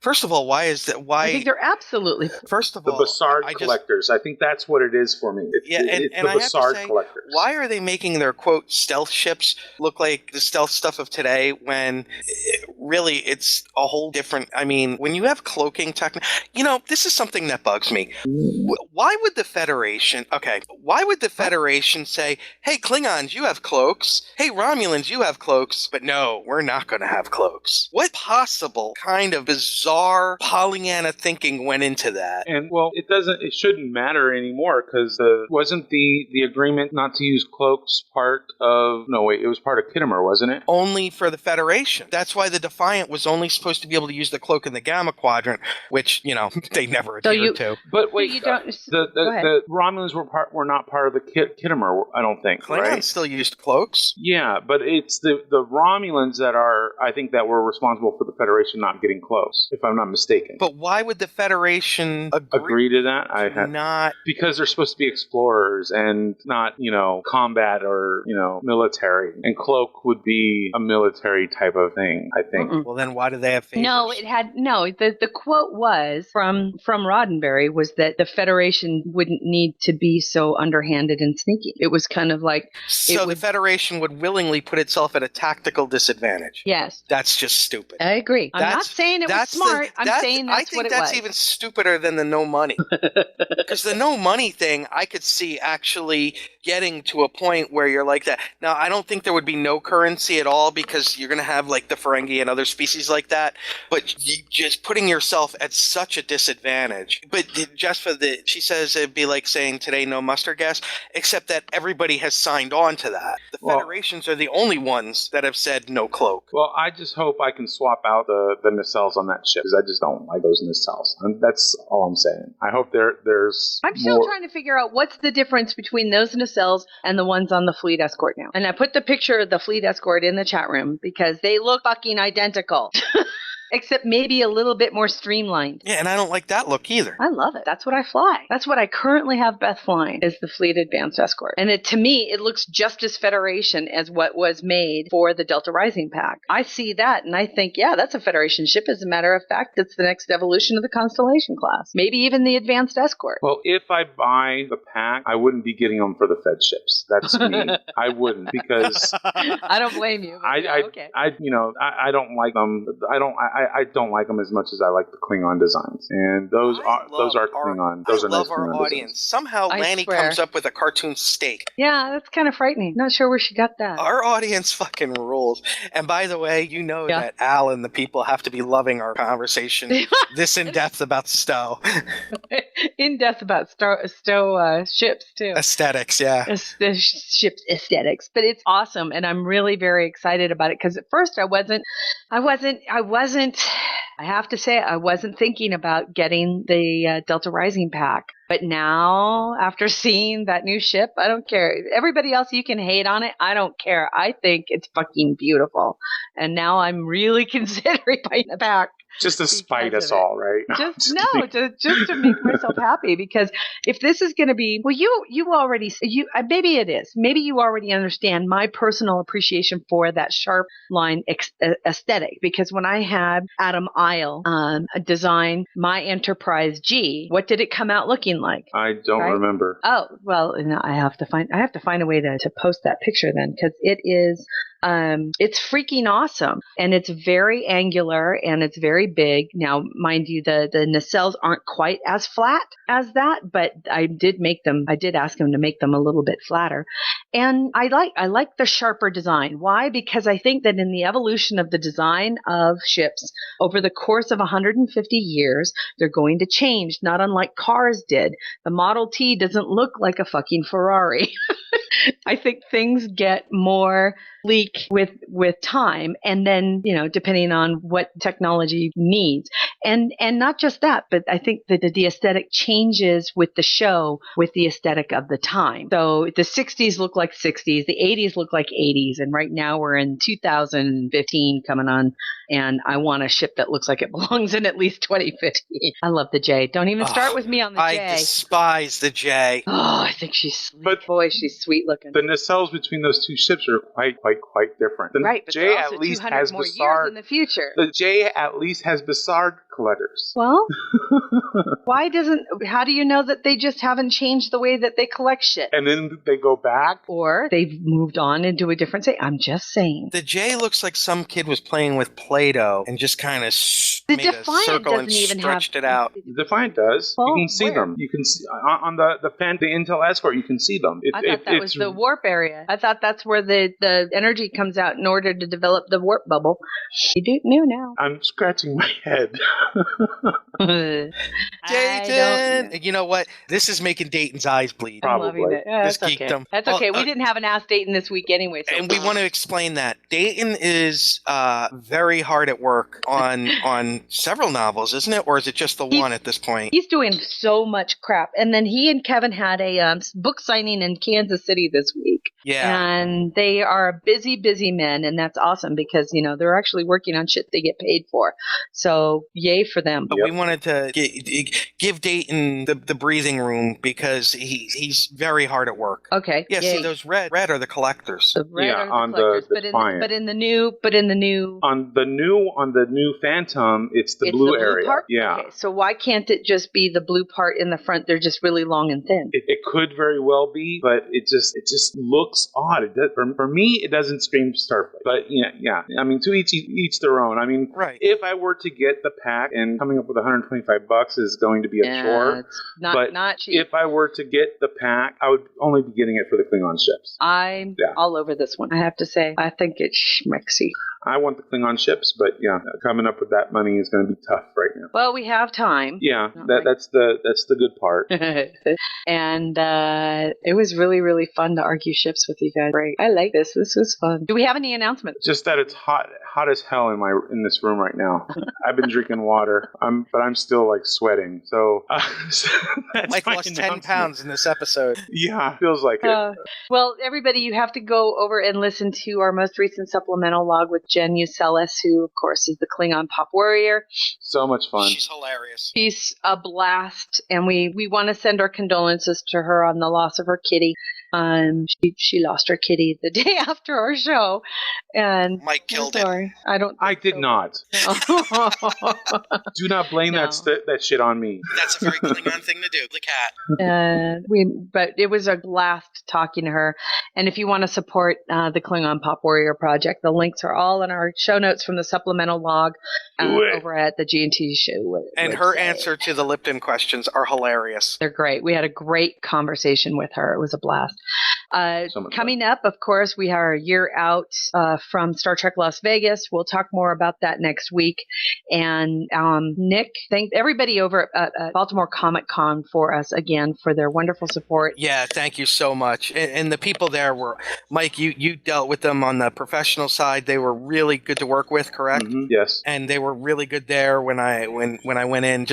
first of all, why is that? Why I think they're absolutely. First of the all, Bassard collectors. I think that's what it is for me. It's the Bassard collectors. Why are they making their quote stealth ships look like the stealth stuff of today when really it's a whole different? I mean, when you have cloaking technology, this is something that bugs me. Why would the Federation? Okay, why would the Federation say, "Hey, Klingons, you have cloaks. Hey, Romulans, you have cloaks," but no, we're not going to have cloaks? What possible kind of bizarre Pollyanna thinking went into that? And well, it shouldn't matter anymore because wasn't the agreement not to use cloaks part of? No, wait, it was part of Kittimer, wasn't it? Only for the Federation. That's why the Defiant was only supposed to be able to use the cloak in the Gamma Quadrant, which they never adhered to. But wait, the Romulans were not part of the Kittimer. I don't think. Klingons right? still used cloaks. Yeah, but it's the Romulans that were responsible for the Federation not getting close, if I'm not mistaken. But why would the Federation agree to that? Not because they're supposed to be explorers and not combat or military, and cloak would be a military type of thing, I think. Well, then why do they have favors? No, the quote was from Roddenberry was that the Federation wouldn't need to be so underhanded and sneaky. It was kind of like the Federation would willingly put itself at a tactical disadvantage. Yes, that's just stupid. I agree. I'm not saying it was smart. I'm saying that's what it was. I think that's even stupider than the no money. Because the no money thing, I could see actually getting to a point where you're like that. Now, I don't think there would be no currency at all because you're going to have like the Ferengi and other species like that. But just putting yourself at such a disadvantage. But just for she says it'd be like saying today no mustard gas, except that everybody has signed on to that. The Federations are the only ones that have said no cloak. Well, I just hope I can swap out the nacelles on that ship because I just don't like those nacelles. And that's all I'm saying. I hope there's I'm still trying to figure out what's the difference between those nacelles and the ones on the Fleet Escort now. And I put the picture of the Fleet Escort in the chat room because they look fucking identical. Except maybe a little bit more streamlined. Yeah, and I don't like that look either. I love it. That's what I fly. That's what I currently have Beth flying, is the Fleet Advanced Escort. And to me, it looks just as Federation as what was made for the Delta Rising pack. I see that and I think, yeah, that's a Federation ship. As a matter of fact, it's the next evolution of the Constellation class. Maybe even the Advanced Escort. Well, if I buy the pack, I wouldn't be getting them for the Fed ships. That's me. I wouldn't, because I don't blame you. Okay. I don't like them. I don't like them as much as I like the Klingon designs, and those are Klingon. Those are nice Klingon our audience. Designs. Somehow Lanny comes up with a cartoon steak. Yeah, that's kind of frightening. Not sure where she got that. Our audience fucking rules. And by the way, you know that Al and the people have to be loving our conversation this in depth about Stowe. In depth about Stowe ships too. Aesthetics, yeah. The ship's aesthetics, but it's awesome, and I'm really very excited about it because at first I wasn't. I have to say, I wasn't thinking about getting the Delta Rising pack. But now, after seeing that new ship, I don't care. Everybody else, you can hate on it. I don't care. I think it's fucking beautiful. And now I'm really considering buying the pack. Just to spite us all, right? Just to make myself happy, because if this is going to be, well, you already, maybe it is. Maybe you already understand my personal appreciation for that sharp line aesthetic, because when I had Adam Isle design my Enterprise G, what did it come out looking like? I don't remember. Oh, well, I have to find a way to post that picture then, because it is. It's freaking awesome, and it's very angular and it's very big. Now, mind you, the nacelles aren't quite as flat as that, but I did ask him to make them a little bit flatter. And I like the sharper design. Why? Because I think that in the evolution of the design of ships over the course of 150 years, they're going to change, not unlike cars did. The Model T doesn't look like a fucking Ferrari. I think things get more sleek with time, and then, depending on what technology needs. And not just that, but I think that the aesthetic changes with the show, with the aesthetic of the time. So the 60s look like 60s, the 80s look like 80s, and right now we're in 2015 coming on, and I want a ship that looks like it belongs in at least 2015. I love the J. Don't even start with me on the J. I despise the J. Oh, I think she's sweet. But boy, she's sweet looking. The nacelles between those two ships are quite different. The right, but J also at least 200 has more Bassard. Years in the future. The J at least has Bassard collectors. Well, how do you know that they just haven't changed the way that they collect shit? And then they go back? Or they've moved on into a different state. I'm just saying. The J looks like some kid was playing with Play-Doh and just kind of made a circle and stretched it out. The Defiant does. You can see them. You can see on the Intel Escort, you can see them. I thought that was the warp area. I thought that's where the energy comes out in order to develop the warp bubble. You do know now. I'm scratching my head. Dayton! You know what? This is making Dayton's eyes bleed. Probably. This geekdom. That's okay. We didn't have an Ask Dayton this week anyway. So and we want to explain that. Dayton is very hard at work on several novels, isn't it? Or is it just the one at this point? He's doing so much crap. And then he and Kevin had a book signing in Kansas City this week. Yeah. And they are busy, busy men. And that's awesome because, they're actually working on shit they get paid for. So yay for them. But we wanted to give Dayton the breathing room because he's very hard at work. Okay. Yeah, see, those red are the collectors. The red are the collectors. But in the new on the new Phantom, it's the blue area. Part? Yeah. Okay, so why can't it just be the blue part in the front? They're just really long and thin. It could very well be, but it just looks odd. It does, for me, it doesn't scream Starfleet. But yeah. I mean, to each their own. I mean, right. If I were to get the pack, and coming up with $125 is going to be a chore. It's not cheap. If I were to get the pack, I would only be getting it for the Klingon ships. I'm all over this one. I have to say, I think it's schmexy. I want the Klingon ships, but coming up with that money is going to be tough right now. Well, we have time. Yeah, that's the good part. And it was really, really fun to argue ships with you guys. Great. I like this. This was fun. Do we have any announcements? Just that it's hot as hell in this room right now. I've been drinking water, but I'm still like sweating. So that's Mike lost 10 pounds in this episode. Yeah, feels like it. Well, everybody, you have to go over and listen to our most recent supplemental log with Jay Jen Ucelis, who, of course, is the Klingon Pop Warrior. So much fun. She's hilarious. She's a blast, and we want to send our condolences to her on the loss of her kitty. She lost her kitty the day after our show, and Mike killed it. I did not. Do not blame that shit on me. That's a very Klingon thing to do. The cat. But it was a blast talking to her. And if you want to support the Klingon Pop Warrior Project, the links are all in our show notes from the supplemental log over at the G&T show. And her answer to the Lipton questions are hilarious. They're great. We had a great conversation with her. It was a blast. Coming up, of course, we are a year out from Star Trek Las Vegas. We'll talk more about that next week. And Nick, thank everybody over at Baltimore Comic Con for us again for their wonderful support. Yeah, thank you so much. And the people there were, Mike, you dealt with them on the professional side. They were really good to work with, correct? Mm-hmm. Yes. And they were really good there when I went in.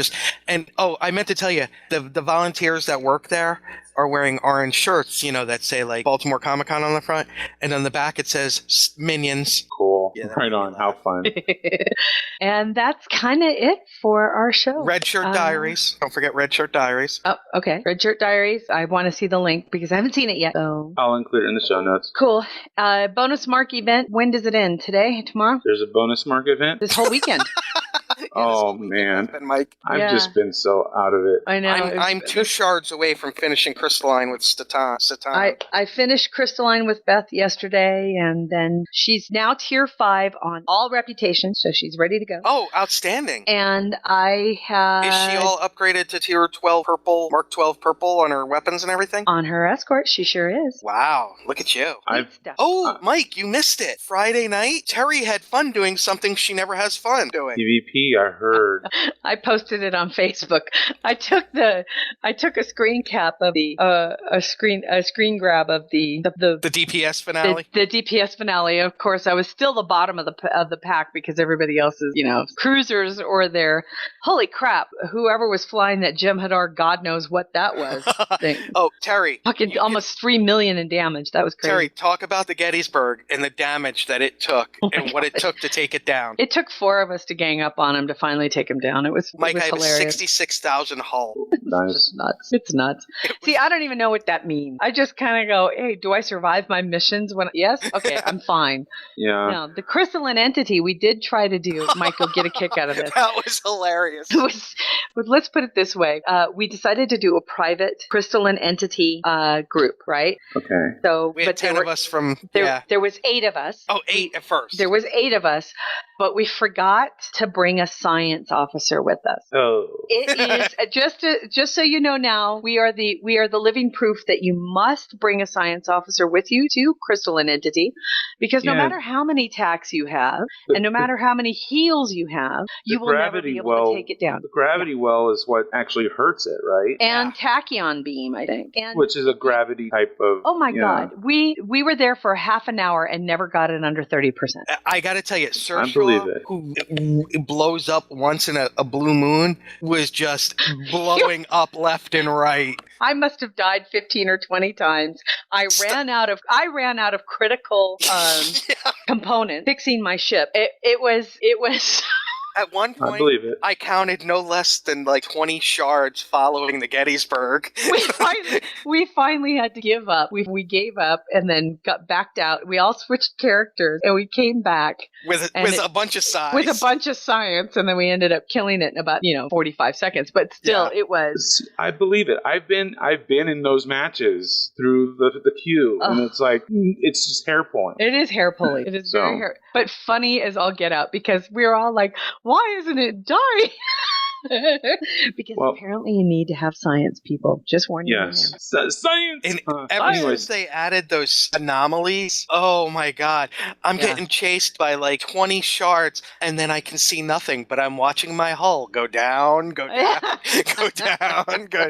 I meant to tell you, the volunteers that work there are wearing orange shirts, that say like Baltimore Comic Con on the front, and on the back it says Minions. Cool. Yeah, right on. How fun. And that's kind of it for our show. Red Shirt Diaries. Don't forget Red Shirt Diaries. Oh, okay. Red Shirt Diaries. I want to see the link because I haven't seen it yet. So I'll include it in the show notes. Cool. Bonus Mark event. When does it end? Today? Tomorrow? There's a bonus Mark event? This whole weekend. Oh, man. Mike. I've just been so out of it. I know. I'm 2 shards away from finishing Crystalline with Satan. I finished Crystalline with Beth yesterday, and then she's now tier 5 on all reputations, so she's ready to go. Oh, outstanding. And I have... Is she all upgraded to tier 12 purple, Mark 12 purple on her weapons and everything? On her escort, she sure is. Wow, look at you. Mike, you missed it. Friday night, Terry had fun doing something she never has fun doing. PvP, I heard. I posted it on Facebook. I took a screen cap of the a screen grab of the DPS finale. The DPS finale. Of course, I was still the bottom of the pack because everybody else is cruisers or their holy crap. Whoever was flying that Jem'Hadar, God knows what that was. Oh, Terry, fucking almost 3 million in damage. That was crazy. Terry, talk about the Gettysburg and the damage that it took and what it took to take it down. It took 4 of us to gang up on him to finally take him down. It was Mike, it was I have hilarious. 66,000 hull. Nice. It's nuts. See, I don't even know what that means. I just kind of go, hey, do I survive my missions? Yes? Okay, I'm fine. Yeah. Now, the crystalline entity we did try to do, Mike will get a kick out of this. That was hilarious. Let's put it this way. We decided to do a private crystalline entity group, right? Okay. So, we had 10 of us from, there was 8 of us. Oh, 8 at first. There was 8 of us, but we forgot to bring a science officer with us. Oh. It is just so you know now, we are the living proof that you must bring a science officer with you to crystalline entity, because no matter how many attacks you have, and no matter how many heals you have, you will never be able to take it down. The gravity well is what actually hurts it, right? And tachyon beam, I think. Which is a gravity type of... Oh my God. We were there for half an hour and never got it under 30%. I got to tell you, Saoirse, who blows up once in a blue moon, was just blowing up left and right. I must have died 15 or 20 times. I ran out of critical components fixing my ship. It was At one point, I believe it. I counted no less than like 20 shards following the Gettysburg. We finally had to give up. We gave up and then got backed out. We all switched characters and we came back with a bunch of science. With a bunch of science, and then we ended up killing it in about 45 seconds. But still, it was. I believe it. I've been in those matches through the queue, and it's like it's just hair pulling. It is hair pulling. It is very hair, but funny as all get out because we were all like, why isn't it dying? Because apparently you need to have science, people. Just warn you. Yes. Science! And ever since they added those anomalies, oh my God. I'm getting chased by like 20 shards, and then I can see nothing, but I'm watching my hull go down, go down, go down, go.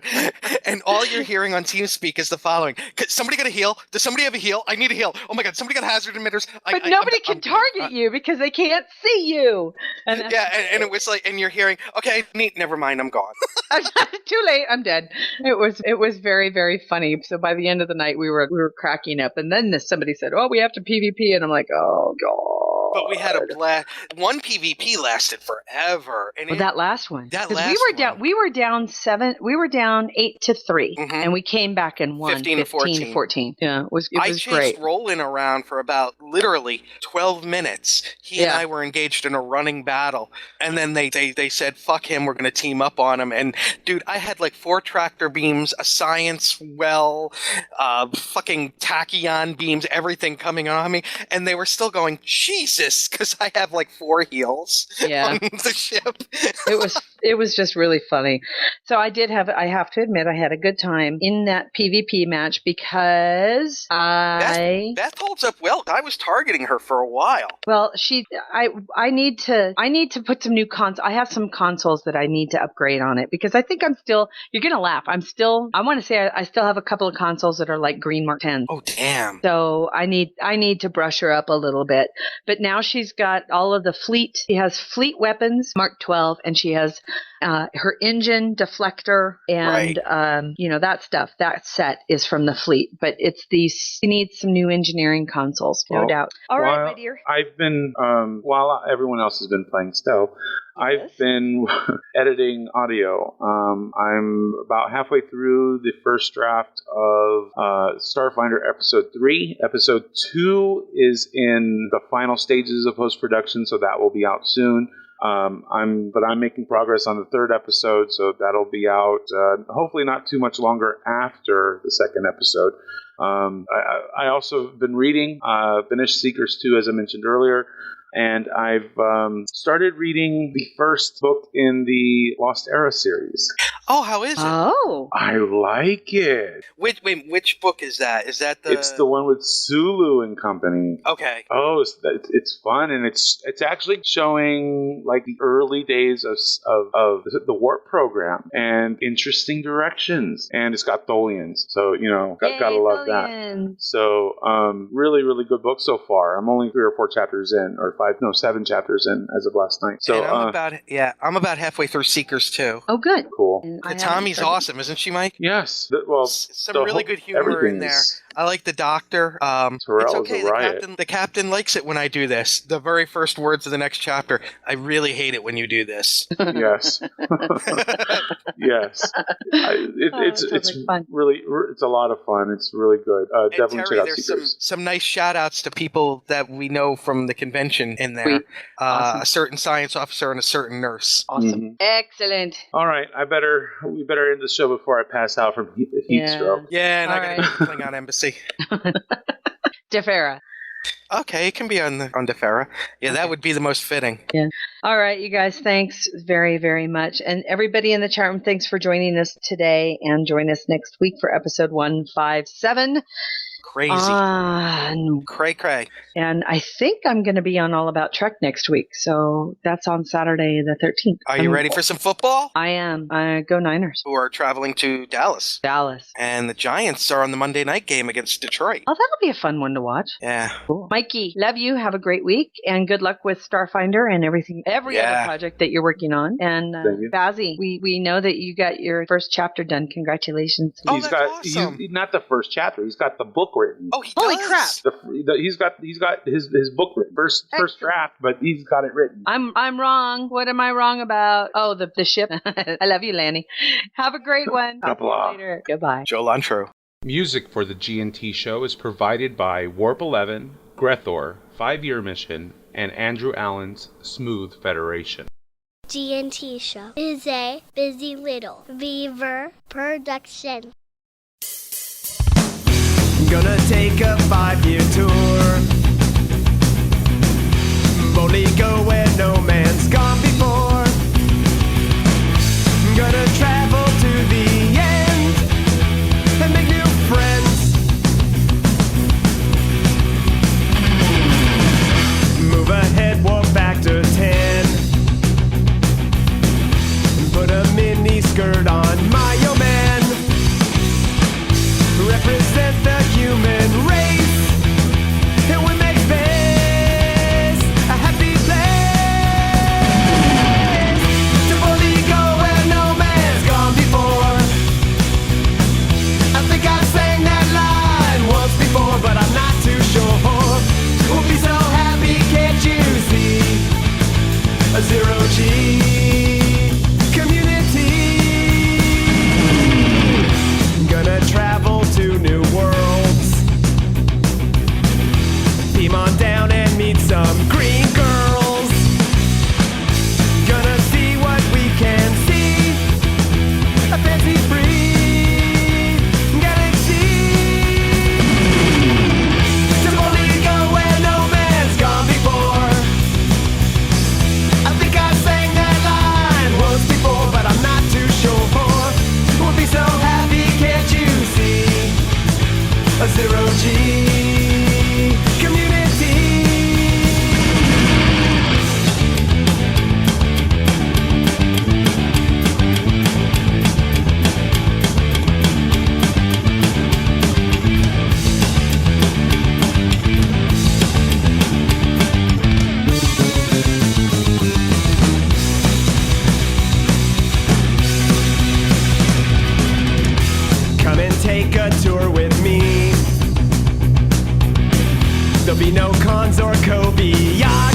And all you're hearing on TeamSpeak is the following. Somebody got a heal? Does somebody have a heal? I need a heal. Oh my God, somebody got hazard emitters. But nobody can target you because they can't see you. And it was like, and you're hearing, okay, never mind, I'm gone. Too late, I'm dead. It was very, very funny. So by the end of the night, we were cracking up. And then somebody said, "Oh, we have to PvP," and I'm like, "Oh God." But we had a blast. One PvP lasted forever. And that last one. That 'Cause last we were down 8-3, and we came back and won 15-14. Yeah, it was I chased great. Roland around for about literally 12 minutes. He and I were engaged in a running battle, and then they said, "Fuck him, we're going to team up on him." And dude, I had like 4 tractor beams, a science well, fucking tachyon beams, everything coming on me, and they were still going, Jesus, because I have like 4 heals on the ship. It was just really funny. So I have to admit, I had a good time in that PvP match because Beth holds up well. I was targeting her for a while. Well, I need to put some new consoles. I have some consoles that I need to upgrade on it because I think you're going to laugh. I want to say I still have a couple of consoles that are like green Mark 10. Oh, damn. So I need to brush her up a little bit. But now she's got all of the fleet. She has fleet weapons, Mark 12, and she has her engine, deflector, and that stuff. That set is from the fleet, but she needs some new engineering consoles, no doubt. All right, my dear. I've been while everyone else has been playing Stealth, I've been editing audio. I'm about halfway through the first draft of Starfinder Episode 3. Episode 2 is in the final stages of post-production, so that will be out soon. I'm making progress on the 3rd episode, so that'll be out hopefully not too much longer after the 2nd episode. I also have been reading, finished Seekers 2 as I mentioned earlier, and I've started reading the first book in the Lost Era series. Oh, how is it? Oh, I like it. Which book is that? Is that the? It's the one with Sulu and company. Okay. Oh, it's fun, and it's actually showing like the early days of the warp program and interesting directions, and it's got Tholians, so gotta love that. So really really good book so far. I'm only 3 or 4 chapters in, or 7 chapters in as of last night. So and I'm about halfway through Seekers 2. Oh, good. Cool. Tommy's awesome, isn't she, Mike? Yes. Some really good humor in there. I like the doctor. It's okay. The captain likes it when I do this. The very first words of the next chapter. I really hate it when you do this. Yes. Yes. It's fun. Really, it's a lot of fun. It's really good. Definitely Terry, check out there's Seekers. some nice shout outs to people that we know from the convention in there. Awesome. A certain science officer and a certain nurse. Awesome. Mm-hmm. Excellent. All right. We better end the show before I pass out from heat stroke. Yeah, and I got to Klingon Embassy. Defera. Okay, it can be on Defera. Yeah, that would be the most fitting. Yeah. All right, you guys, thanks very, very much. And everybody in the chat room, thanks for joining us today, and join us next week for episode 157. Crazy. Cray. And I think I'm going to be on All About Trek next week. So that's on Saturday the 13th. Are you ready for some football? I am. Go Niners. Who are traveling to Dallas. And the Giants are on the Monday night game against Detroit. Oh, that'll be a fun one to watch. Yeah. Cool. Mikey, love you. Have a great week. And good luck with Starfinder and every other project that you're working on. And Bazzy, we know that you got your first chapter done. Congratulations. He's awesome. Not the first chapter. He's got the book written. Oh, holy crap! He's got his book written, first draft, but he's got it written. I'm wrong. What am I wrong about? Oh, the ship. I love you, Lanny. Have a great one. Talk to you later. Goodbye. Joe Lantro. Music for the G&T show is provided by Warp 11, Grethor, 5-Year Mission, and Andrew Allen's Smooth Federation. G&T show is a busy little Beaver production. Gonna take a 5-year tour. Boldly go where no man's gone before. Gonna travel to the end and make new friends. Move ahead, walk back to 10. Put a mini skirt on my old man. Represent the human race, and we make space a happy place. community. Come and take a tour with me. There'll be no cons or caveats.